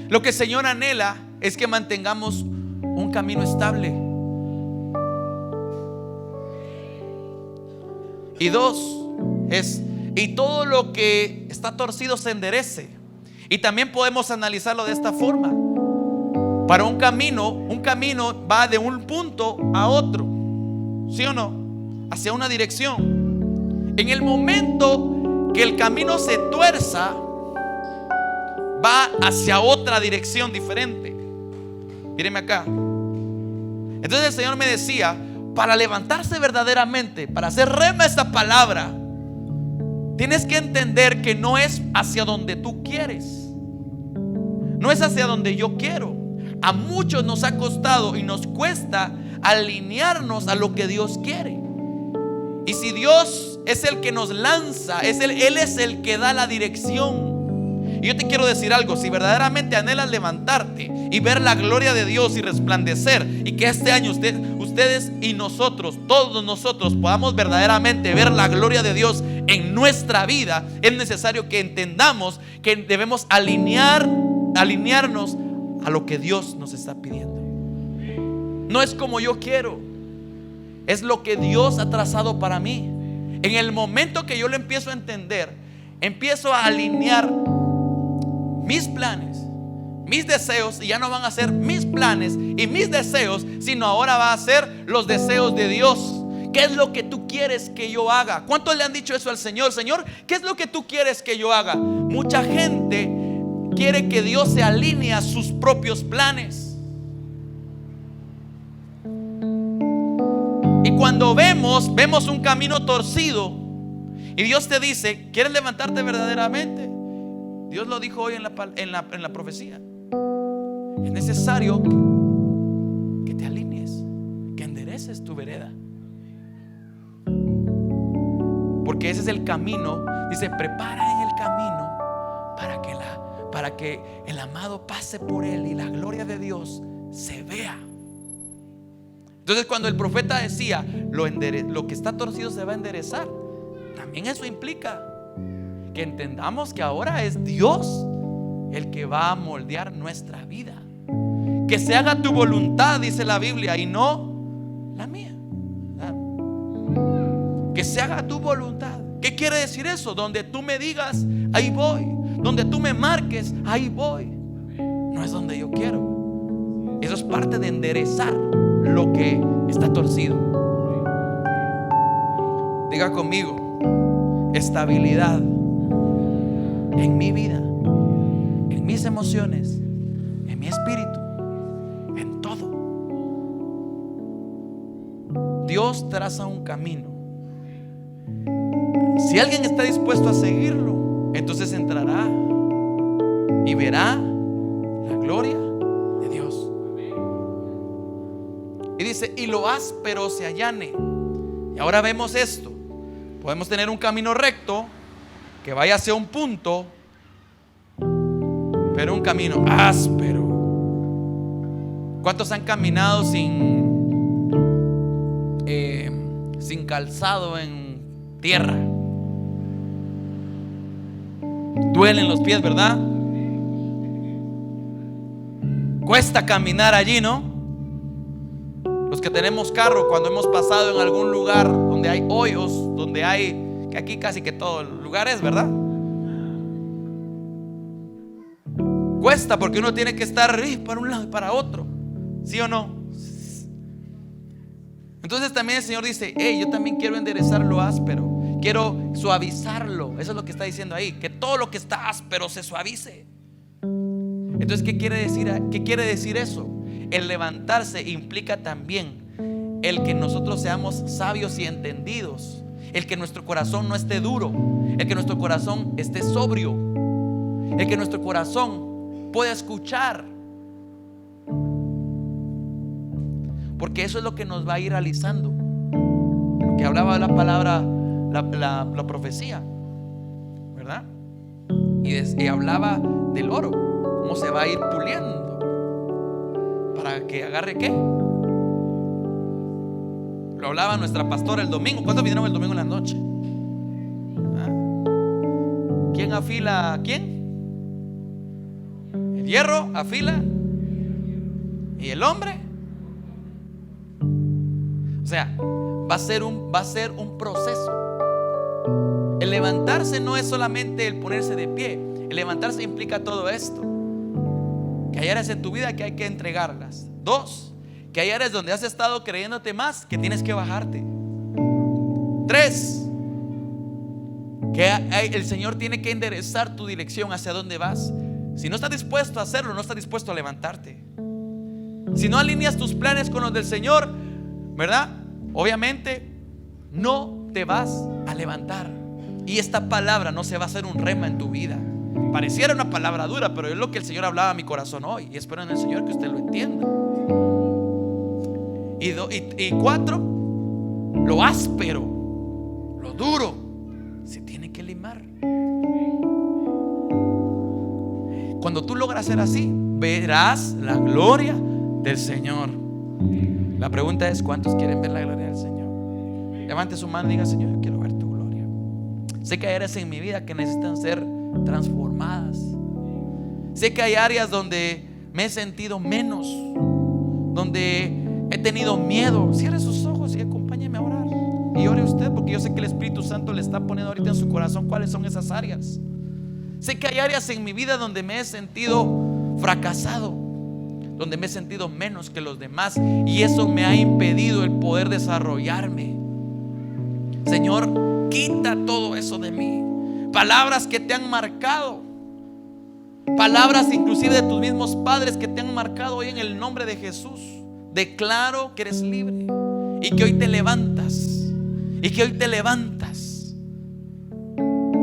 Speaker 1: Lo que el Señor anhela es que mantengamos un camino estable. Y dos, y todo lo que está torcido se enderece. Y también podemos analizarlo de esta forma. Para un camino va de un punto a otro, ¿sí o no? Hacia una dirección. En el momento que el camino se tuerza, va hacia otra dirección diferente. Míreme acá. Entonces el Señor me decía, para levantarse verdaderamente, para hacer rema esta palabra, tienes que entender que no es hacia donde tú quieres, no es hacia donde yo quiero. A muchos nos ha costado y nos cuesta alinearnos a lo que Dios quiere. Y si Dios es el que nos lanza, Él es el que da la dirección. Y yo te quiero decir algo: si verdaderamente anhelas levantarte y ver la gloria de Dios y resplandecer, y que este año ustedes y nosotros, todos nosotros, podamos verdaderamente ver la gloria de Dios en nuestra vida, es necesario que entendamos que debemos alinearnos a lo que Dios nos está pidiendo. No es como yo quiero, es lo que Dios ha trazado para mí. En el momento que yo lo empiezo a entender, empiezo a alinear mis planes, mis deseos, y ya no van a ser mis planes y mis deseos, sino ahora va a ser los deseos de Dios. ¿Qué es lo que tú quieres que yo haga? ¿Cuántos le han dicho eso al Señor? Señor, ¿qué es lo que tú quieres que yo haga? Mucha gente quiere que Dios se alinee a sus propios planes. Y cuando vemos un camino torcido y Dios te dice, ¿quieres levantarte verdaderamente? Dios lo dijo hoy en la profecía. Es necesario que te alinees, que endereces tu vereda. Porque ese es el camino. Dice, prepara en el camino para que el amado pase por él y la gloria de Dios se vea. Entonces cuando el profeta decía, lo que está torcido se va a enderezar, también eso implica que entendamos que ahora es Dios el que va a moldear nuestra vida. Que se haga tu voluntad, dice la Biblia, y no la mía. Que se haga tu voluntad. ¿Qué quiere decir eso? Donde tú me digas, ahí voy. Donde tú me marques, ahí voy. No es donde yo quiero. Eso es parte de enderezar lo que está torcido. Diga conmigo, estabilidad en mi vida, en mis emociones, en mi espíritu, en todo. Dios traza un camino. Si alguien está dispuesto a seguirlo, entonces entrará y verá la gloria de Dios. Y dice, y lo áspero se allane. Y ahora vemos esto. Podemos tener un camino recto que vaya hacia un punto, pero un camino áspero. ¿Cuántos han caminado sin calzado en tierra. Duelen los pies, ¿verdad? Cuesta caminar allí, ¿no? Los que tenemos carro, cuando hemos pasado en algún lugar donde hay hoyos, donde hay, que aquí casi que todo el lugar es, ¿verdad? Cuesta porque uno tiene que estar para un lado y para otro, ¿sí o no? Entonces también el Señor dice: hey, yo también quiero enderezar lo áspero, quiero suavizarlo. Eso es lo que está diciendo ahí, que todo lo que está áspero se suavice. Entonces, ¿qué quiere decir eso? El levantarse implica también el que nosotros seamos sabios y entendidos, el que nuestro corazón no esté duro, el que nuestro corazón esté sobrio, el que nuestro corazón pueda escuchar, porque eso es lo que nos va a ir realizando. Lo que hablaba de la palabra, la profecía, ¿verdad? Y hablaba del oro, cómo se va a ir puliendo para que agarre ¿qué? Lo hablaba nuestra pastora el domingo. ¿Cuántos vinieron el domingo en la noche? ¿Quién afila a quién? El hierro afila. ¿Y el hombre? O sea, va a ser un proceso. El levantarse no es solamente el ponerse de pie. El levantarse implica todo esto: que hay áreas en tu vida que hay que entregarlas. 2, que hay áreas donde has estado creyéndote más, que tienes que bajarte. 3, que el Señor tiene que enderezar tu dirección hacia dónde vas. Si no estás dispuesto a hacerlo, no estás dispuesto a levantarte. Si no alineas tus planes con los del Señor, ¿verdad? Obviamente no te vas a levantar. Y esta palabra no se va a hacer un rema en tu vida. Pareciera una palabra dura, pero es lo que el Señor hablaba a mi corazón hoy, y espero en el Señor que usted lo entienda. Y 4, lo áspero, lo duro, se tiene que limar. Cuando tú logras ser así, verás la gloria del Señor. La pregunta es: ¿cuántos quieren ver la gloria del Señor? Levante su mano y diga: Señor, yo quiero ver tu gloria. Sé que hay áreas en mi vida que necesitan ser transformadas. Sé que hay áreas donde me he sentido menos, donde he tenido miedo. Cierre sus ojos y acompáñeme a orar. Y ore usted, porque yo sé que el Espíritu Santo le está poniendo ahorita en su corazón cuáles son esas áreas. Sé que hay áreas en mi vida donde me he sentido fracasado, donde me he sentido menos que los demás, y eso me ha impedido el poder desarrollarme. Señor, quita todo eso de mí. Palabras que te han marcado, palabras inclusive de tus mismos padres que te han marcado, hoy en el nombre de Jesús declaro que eres libre y que hoy te levantas, y que hoy te levantas.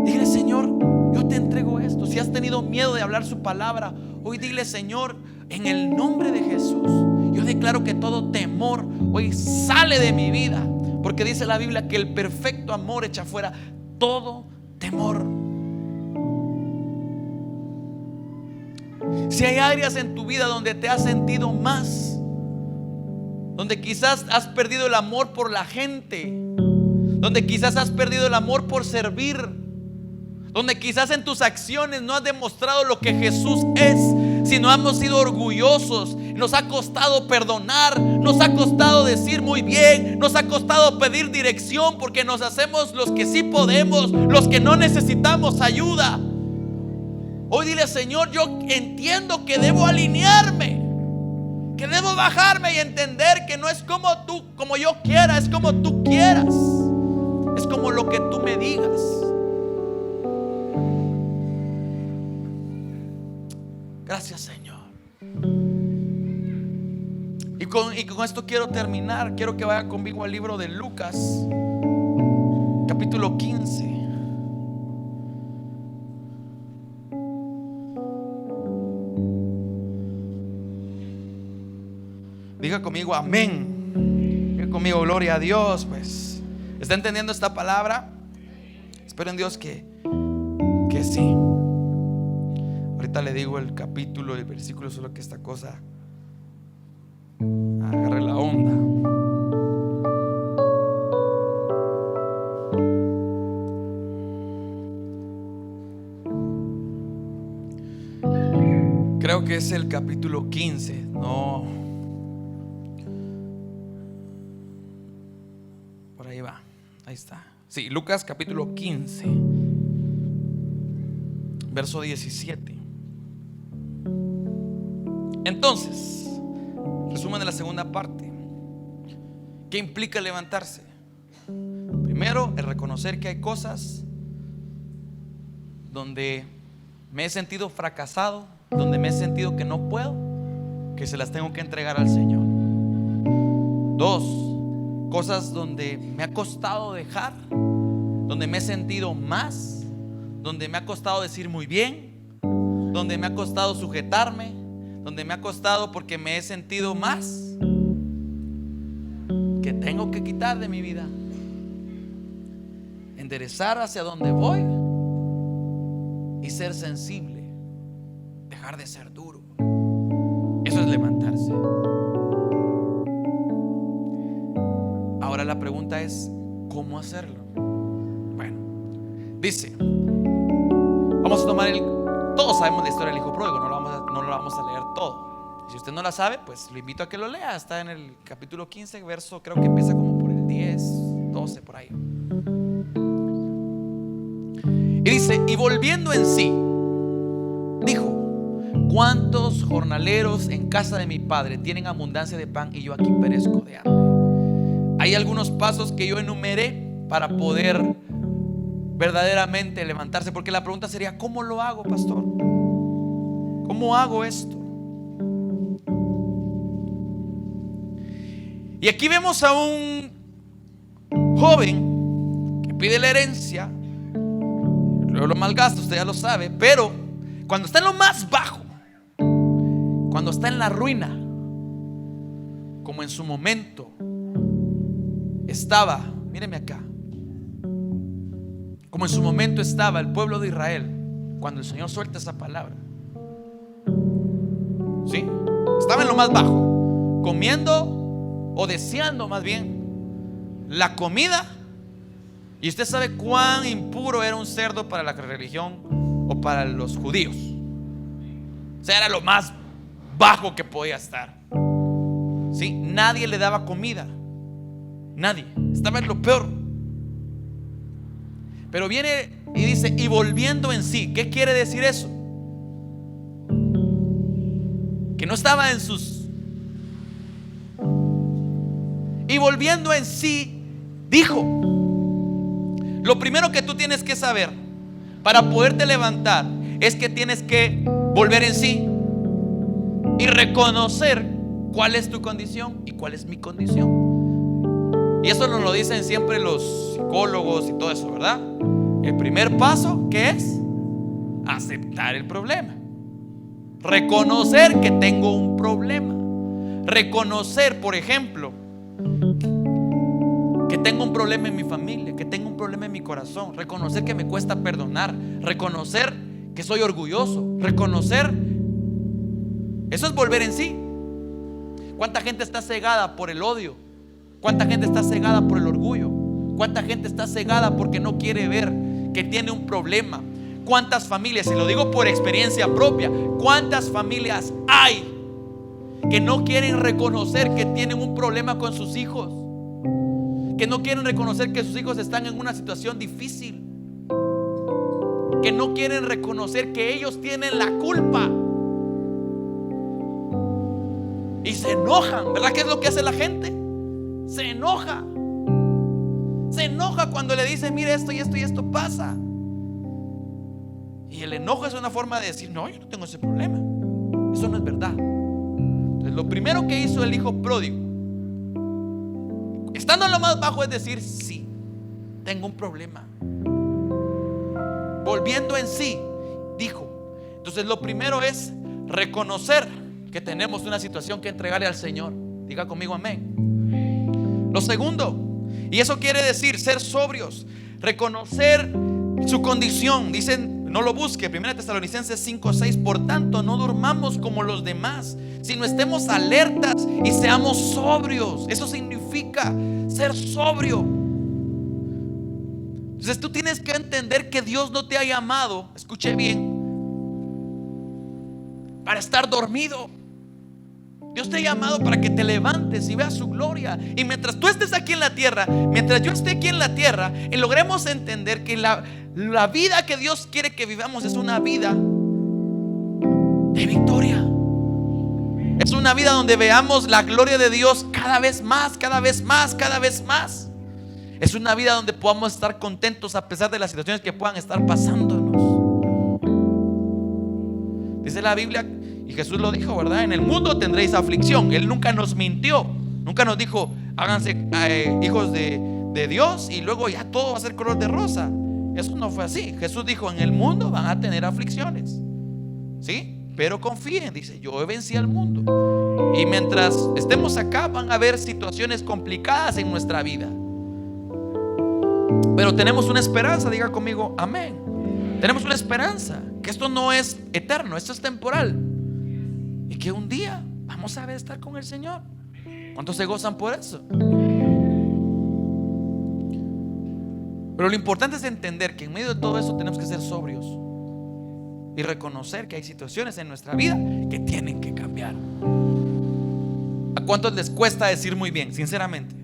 Speaker 1: Dile: Señor, yo te entrego esto. Si has tenido miedo de hablar su palabra, hoy dile: Señor, en el nombre de Jesús, yo declaro que todo temor hoy sale de mi vida, porque dice la Biblia que el perfecto amor echa fuera todo temor. Si hay áreas en tu vida donde te has sentido más, donde quizás has perdido el amor por la gente, donde quizás has perdido el amor por servir, donde quizás en tus acciones no has demostrado lo que Jesús es, sino hemos sido orgullosos, nos ha costado perdonar, nos ha costado decir muy bien, nos ha costado pedir dirección, porque nos hacemos los que sí podemos, los que no necesitamos ayuda. Hoy dile: Señor, yo entiendo que debo alinearme, que debo bajarme y entender que no es como tú, como yo quiera, es como tú quieras, es como lo que tú me digas. Gracias, Señor. Y con esto quiero terminar. Quiero que vaya conmigo al libro de Lucas, capítulo 15. Diga conmigo amén. Diga conmigo gloria a Dios. Pues, ¿está entendiendo esta palabra? Espero en Dios que sí. Ahorita le digo el capítulo y el versículo, solo que esta cosa agarre la onda. creo que es el capítulo 15. No, por ahí va, ahí está. Sí, Lucas capítulo 15, verso 17. Entonces, resumen de la segunda parte. ¿Qué implica levantarse? Primero, el reconocer que hay cosas donde me he sentido fracasado, donde me he sentido que no puedo, que se las tengo que entregar al Señor. Dos, cosas donde me ha costado dejar, donde me he sentido más, donde me ha costado decir muy bien, donde me ha costado sujetarme, donde me ha costado porque me he sentido más, que tengo que quitar de mi vida, enderezar hacia donde voy y ser sensible, dejar de ser duro. Eso es levantarse. Ahora la pregunta es, ¿cómo hacerlo? Bueno, dice, vamos a tomar todos sabemos la historia del hijo pródigo, no lo vamos a leer todo. Si usted no la sabe, pues lo invito a que lo lea. Está en el capítulo 15, verso, creo que empieza como por el 10, 12, por ahí. Y dice, y volviendo en sí, dijo: ¿cuántos jornaleros en casa de mi padre tienen abundancia de pan y yo aquí perezco de hambre? Hay algunos pasos que yo enumeré para poder verdaderamente levantarse, porque la pregunta sería, ¿cómo lo hago, pastor? ¿Cómo hago esto? Y aquí vemos a un joven que pide la herencia, luego lo malgasta, usted ya lo sabe, pero cuando está en lo más bajo, cuando está en la ruina, como en su momento estaba, míreme acá, como en su momento estaba el pueblo de Israel, cuando el Señor suelta esa palabra, ¿sí? Estaba en lo más bajo, comiendo o deseando más bien la comida. Y usted sabe cuán impuro era un cerdo para la religión o para los judíos. O sea, era lo más bajo que podía estar, ¿sí? Nadie le daba comida, nadie, estaba en lo peor. Pero viene y dice, y volviendo en sí. ¿Qué quiere decir eso? Que no estaba en sus... Y volviendo en sí, dijo. Lo primero que tú tienes que saber para poderte levantar es que tienes que volver en sí y reconocer cuál es tu condición y cuál es mi condición. Y eso nos lo dicen siempre los psicólogos y todo eso, ¿verdad? El primer paso, ¿qué es? Aceptar el problema. Reconocer que tengo un problema. Reconocer, por ejemplo, que tengo un problema en mi familia, que tengo un problema en mi corazón. Reconocer que me cuesta perdonar. Reconocer que soy orgulloso. Reconocer, eso es volver en sí. ¿Cuánta gente está cegada por el odio? ¿Cuánta gente está cegada por el orgullo? ¿Cuánta gente está cegada porque no quiere ver que tiene un problema? ¿Cuántas familias, y lo digo por experiencia propia, cuántas familias hay que no quieren reconocer que tienen un problema con sus hijos? Que no quieren reconocer que sus hijos están en una situación difícil, que no quieren reconocer que ellos tienen la culpa y se enojan, ¿verdad? ¿Qué es lo que hace la gente? Se enoja cuando le dicen, mire, esto y esto y esto pasa. Y el enojo es una forma de decir, no, yo no tengo ese problema. Eso no es verdad. Entonces, lo primero que hizo el hijo pródigo, estando en lo más bajo, es decir, sí, tengo un problema. Volviendo en sí, dijo. Entonces lo primero es reconocer que tenemos una situación que entregarle al Señor. Diga conmigo amén. Lo segundo, y eso quiere decir ser sobrios, reconocer su condición. Dicen, no lo busque, 1 Tesalonicenses 5:6. Por tanto, no durmamos como los demás, sino estemos alertas y seamos sobrios. Eso significa ser sobrio. Entonces tú tienes que entender que Dios no te ha llamado, escuche bien, para estar dormido. Dios te ha llamado para que te levantes y veas su gloria. Y mientras tú estés aquí en la tierra, mientras yo esté aquí en la tierra, y logremos entender que la vida que Dios quiere que vivamos es una vida de victoria. Es una vida donde veamos la gloria de Dios cada vez más, cada vez más, cada vez más. Es una vida donde podamos estar contentos a pesar de las situaciones que puedan estar pasándonos. Dice la Biblia, y Jesús lo dijo, ¿verdad? En el mundo tendréis aflicción. Él nunca nos mintió, nunca nos dijo háganse hijos de Dios y luego ya todo va a ser color de rosa. Eso no fue así. Jesús dijo, en el mundo van a tener aflicciones, ¿sí? Pero confíen, dice, yo vencí al mundo. Y mientras estemos acá van a haber situaciones complicadas en nuestra vida, pero tenemos una esperanza. Diga conmigo, amén. Tenemos una esperanza, que esto no es eterno, esto es temporal, y que un día vamos a ver estar con el Señor. ¿Cuántos se gozan por eso? Pero lo importante es entender que en medio de todo eso tenemos que ser sobrios y reconocer que hay situaciones en nuestra vida que tienen que cambiar. ¿A cuántos les cuesta decir muy bien, sinceramente?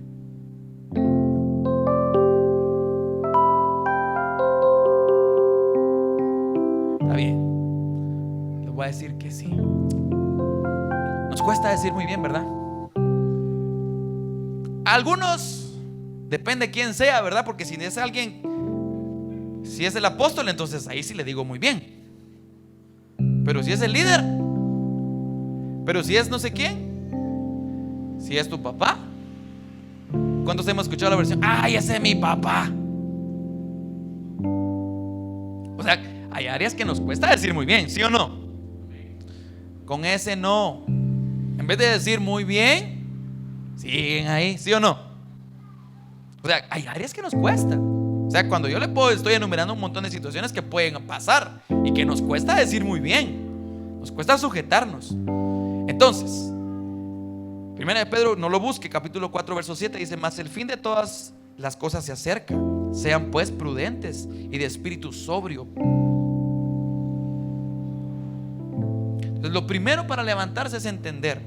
Speaker 1: Está bien, les voy a decir que sí. Nos cuesta decir muy bien, ¿verdad? Algunos, depende de quién sea, ¿verdad? Porque si es alguien, si es el apóstol, entonces ahí sí le digo muy bien. Pero si es el líder, pero si es no sé quién, si es tu papá. ¿Cuántos hemos escuchado la versión? ¡Ay, ese es mi papá! O sea, hay áreas que nos cuesta decir muy bien, ¿sí o no? Con ese no. En vez de decir muy bien, siguen ahí, ¿sí o no? O sea, hay áreas que nos cuesta. O sea, cuando yo estoy enumerando un montón de situaciones que pueden pasar y que nos cuesta decir muy bien, nos cuesta sujetarnos. Entonces, Primera de Pedro, no lo busque, capítulo 4, verso 7 dice: mas el fin de todas las cosas se acerca, sean pues prudentes y de espíritu sobrio. Entonces, lo primero para levantarse es entender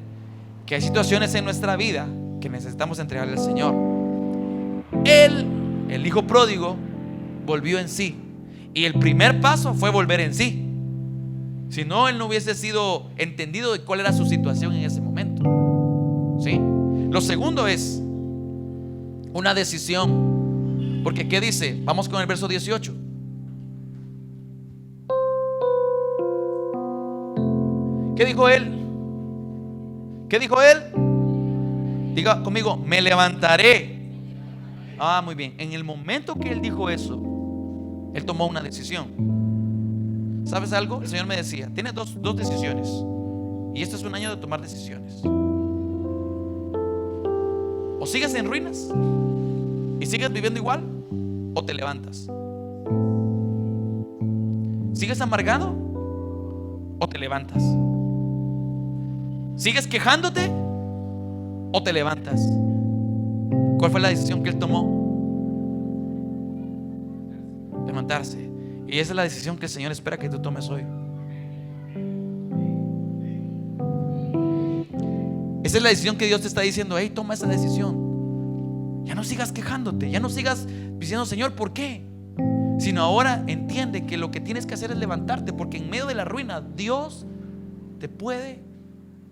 Speaker 1: que hay situaciones en nuestra vida que necesitamos entregarle al Señor. El hijo pródigo volvió en sí, y el primer paso fue volver en sí. Si no, él no hubiese sido entendido de cuál era su situación en ese momento, ¿sí? Lo segundo es una decisión. Porque ¿qué dice? Vamos con el verso 18. ¿Qué dijo él? ¿Qué dijo él? Diga conmigo: me levantaré. Ah, muy bien. En el momento que él dijo eso, él tomó una decisión. ¿Sabes algo? El Señor me decía: tienes dos decisiones, y este es un año de tomar decisiones. O sigues en ruinas y sigues viviendo igual, o te levantas. ¿Sigues amargado o te levantas? ¿Sigues quejándote o te levantas? ¿Cuál fue la decisión que él tomó? Levantarse. Y esa es la decisión que el Señor espera que tú tomes hoy. Esa es la decisión que Dios te está diciendo: hey, toma esa decisión. Ya no sigas quejándote, ya no sigas diciendo: Señor, ¿por qué? Sino ahora entiende que lo que tienes que hacer es levantarte, porque en medio de la ruina Dios te puede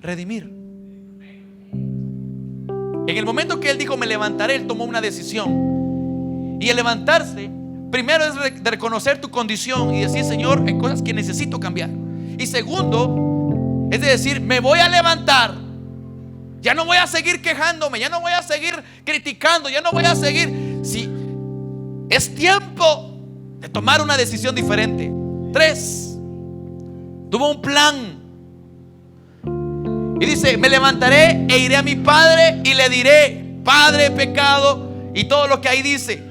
Speaker 1: redimir. En el momento que él dijo: me levantaré, él tomó una decisión. Y el levantarse primero es de reconocer tu condición y decir: Señor, hay cosas que necesito cambiar. Y segundo es de decir: me voy a levantar. Ya no voy a seguir quejándome, ya no voy a seguir criticando, ya no voy a seguir. Si es tiempo de tomar una decisión diferente. 3, tuvo un plan. Y dice: me levantaré e iré a mi padre y le diré: Padre, he pecado. Y todo lo que ahí dice.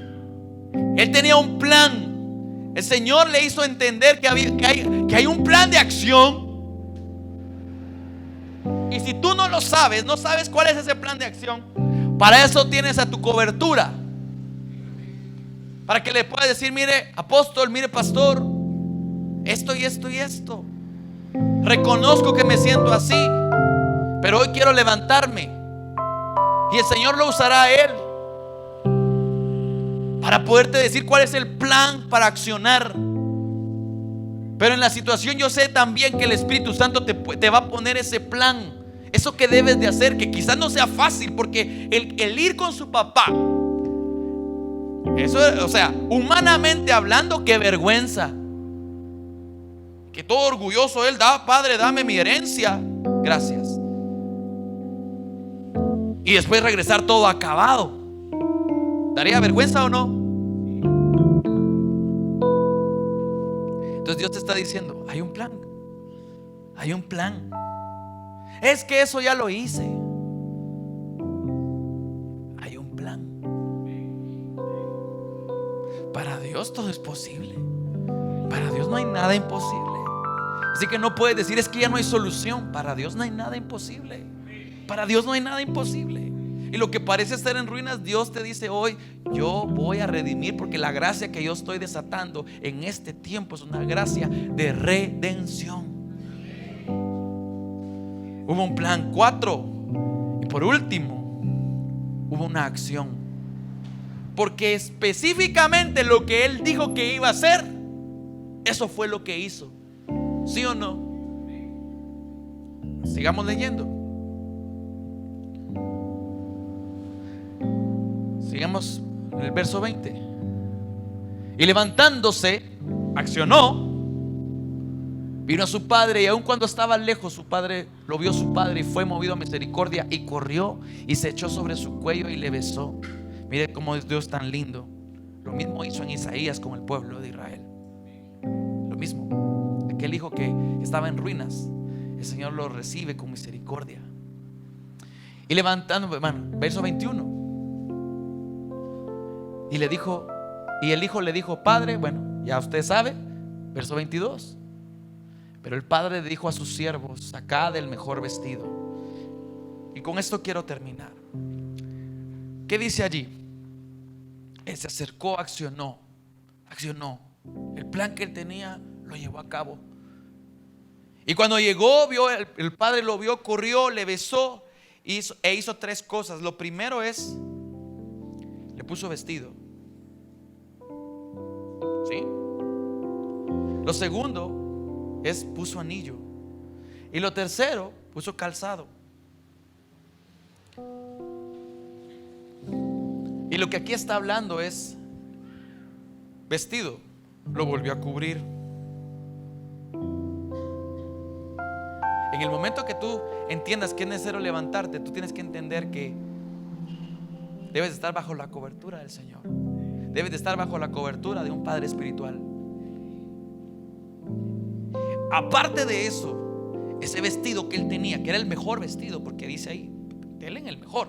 Speaker 1: Él tenía un plan. El Señor le hizo entender que hay un plan de acción. Y si tú no lo sabes, no sabes cuál es ese plan de acción, para eso tienes a tu cobertura, para que le puedas decir: mire, apóstol, mire, pastor, esto y esto y esto. Reconozco que me siento así, pero hoy quiero levantarme. Y el Señor lo usará a Él para poderte decir cuál es el plan para accionar. Pero en la situación yo sé también que el Espíritu Santo te va a poner ese plan, eso que debes de hacer, que quizás no sea fácil, porque el ir con su papá, eso, o sea, humanamente hablando, qué vergüenza. Que todo orgulloso él, Padre, dame mi herencia, gracias. Y después regresar todo acabado. ¿Daría vergüenza o no? Entonces Dios te está diciendo, hay un plan. Hay un plan. Es que eso ya lo hice. Hay un plan. Para Dios todo es posible. Para Dios no hay nada imposible. Así que no puedes decir, es que ya no hay solución. Para Dios no hay nada imposible. Para Dios no hay nada imposible. Y lo que parece estar en ruinas, Dios te dice hoy, yo voy a redimir, porque la gracia que yo estoy desatando en este tiempo es una gracia de redención. Hubo un plan. 4. Y por último, hubo una acción. Porque específicamente lo que Él dijo que iba a hacer, eso fue lo que hizo. ¿Sí o no? Sigamos leyendo. Sigamos en el verso 20. Y levantándose, accionó, vino a su padre, y aun cuando estaba lejos, su padre lo vio, su padre, y fue movido a misericordia, y corrió y se echó sobre su cuello y le besó. Mire cómo es Dios tan lindo. Lo mismo hizo en Isaías con el pueblo de Israel. Lo mismo. Aquel hijo que estaba en ruinas, el Señor lo recibe con misericordia. Y levantando, hermano, verso 21. Y le dijo, y el hijo le dijo, Padre, bueno, ya usted sabe, verso 22. Pero el padre dijo a sus siervos, sacad el mejor vestido. Y con esto quiero terminar. ¿Qué dice allí? Él se acercó, accionó. El plan que él tenía lo llevó a cabo. Y cuando llegó, vio, el padre lo vio, corrió, le besó e hizo 3 cosas. Lo primero es, le puso vestido. ¿Sí? Lo segundo es, puso anillo. Y lo tercero, puso calzado. Y lo que aquí está hablando es vestido, lo volvió a cubrir. En el momento que tú entiendas que es necesario levantarte, tú tienes que entender que debes de estar bajo la cobertura del Señor. Debes de estar bajo la cobertura de un Padre espiritual. Aparte de eso, ese vestido que él tenía, que era el mejor vestido, porque dice ahí, él en el mejor,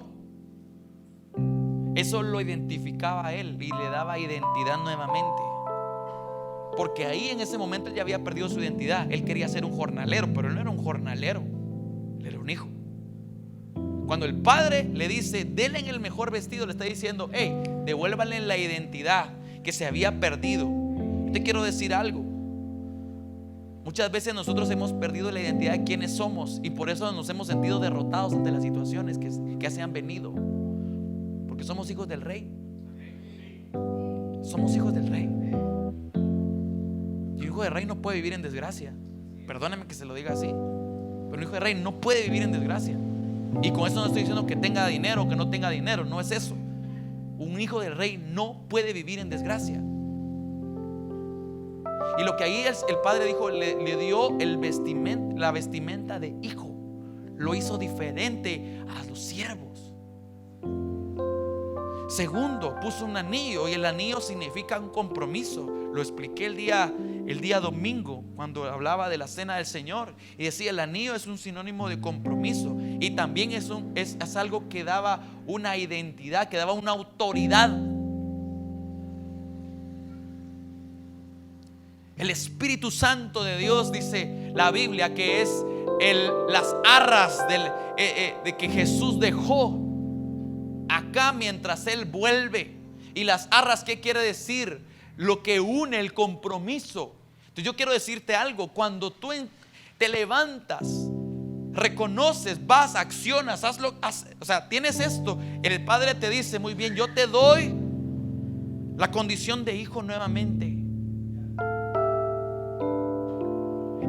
Speaker 1: eso lo identificaba a él y le daba identidad nuevamente. Porque ahí en ese momento él ya había perdido su identidad. Él quería ser un jornalero, pero él no era un jornalero, él era un hijo. Cuando el padre le dice, denle en el mejor vestido, le está diciendo, hey, devuélvanle la identidad que se había perdido. Te quiero decir algo. Muchas veces nosotros hemos perdido la identidad de quiénes somos, y por eso nos hemos sentido derrotados ante las situaciones que se han venido. Porque somos hijos del Rey. Somos hijos del Rey. Y un hijo de Rey no puede vivir en desgracia. Perdóname que se lo diga así, pero un hijo de Rey no puede vivir en desgracia. Y con eso no estoy diciendo que tenga dinero o que no tenga dinero, no es eso. Un hijo del Rey no puede vivir en desgracia. Y lo que ahí el padre dijo, le dio la vestimenta de hijo. Lo hizo diferente a los siervos. Segundo, puso un anillo, y el anillo significa un compromiso. Lo expliqué el día domingo cuando hablaba de la cena del Señor, y decía, el anillo es un sinónimo de compromiso, y también es algo que daba una identidad, que daba una autoridad. El Espíritu Santo de Dios, dice la Biblia, que es las arras de que Jesús dejó acá mientras Él vuelve. Y las arras, ¿qué quiere decir? Lo que une, el compromiso. Entonces yo quiero decirte algo. Cuando tú te levantas, reconoces, vas, accionas, hazlo, o sea, tienes esto, el Padre te dice: muy bien, yo te doy la condición de hijo nuevamente,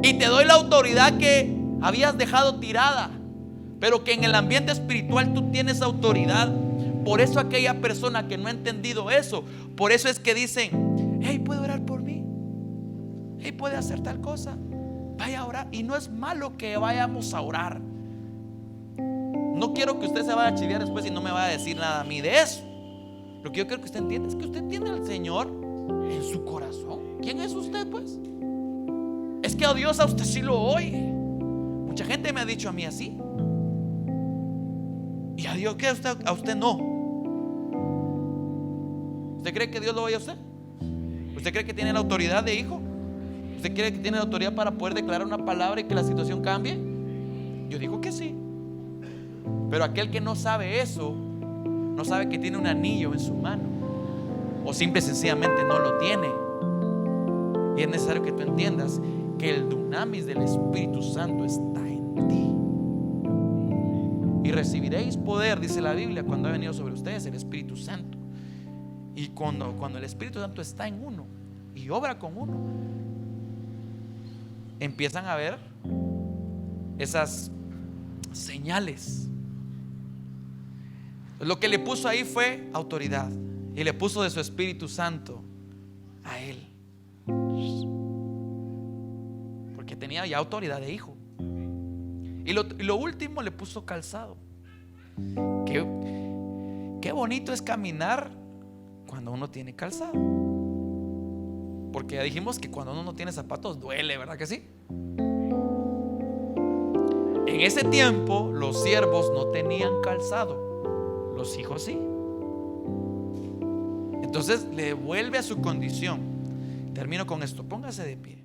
Speaker 1: y te doy la autoridad que habías dejado tirada, pero que en el ambiente espiritual tú tienes autoridad. Por eso aquella persona que no ha entendido eso, por eso es que dicen: hey, ¿puede orar por mí? Hey, ¿puede hacer tal cosa? Vaya a orar. Y no es malo que vayamos a orar. No quiero que usted se vaya a chiviar después y no me vaya a decir nada a mí de eso. Lo que yo quiero que usted entienda es que usted tiene al Señor en su corazón. ¿Quién es usted, pues? Es que a Dios a usted sí lo oye. Mucha gente me ha dicho a mí así. ¿Y a Dios qué? A usted no. ¿Usted cree que Dios lo oye a usted? ¿Usted cree que tiene la autoridad de hijo? ¿Usted cree que tiene la autoridad para poder declarar una palabra y que la situación cambie? Yo digo que sí. Pero aquel que no sabe eso, no sabe que tiene un anillo en su mano, o simple y sencillamente no lo tiene. Y es necesario que tú entiendas que el dunamis del Espíritu Santo está en ti. Y recibiréis poder, dice la Biblia, cuando ha venido sobre ustedes el Espíritu Santo. Y cuando el Espíritu Santo está en uno y obra con uno, empiezan a ver esas señales. Lo que le puso ahí fue autoridad, y le puso de su Espíritu Santo a él, porque tenía ya autoridad de hijo. Y lo último, le puso calzado. Qué bonito es caminar cuando uno tiene calzado, porque ya dijimos que cuando uno no tiene zapatos duele, ¿verdad que sí? En ese tiempo los siervos no tenían calzado, los hijos sí. Entonces le vuelve a su condición. Termino con esto, póngase de pie.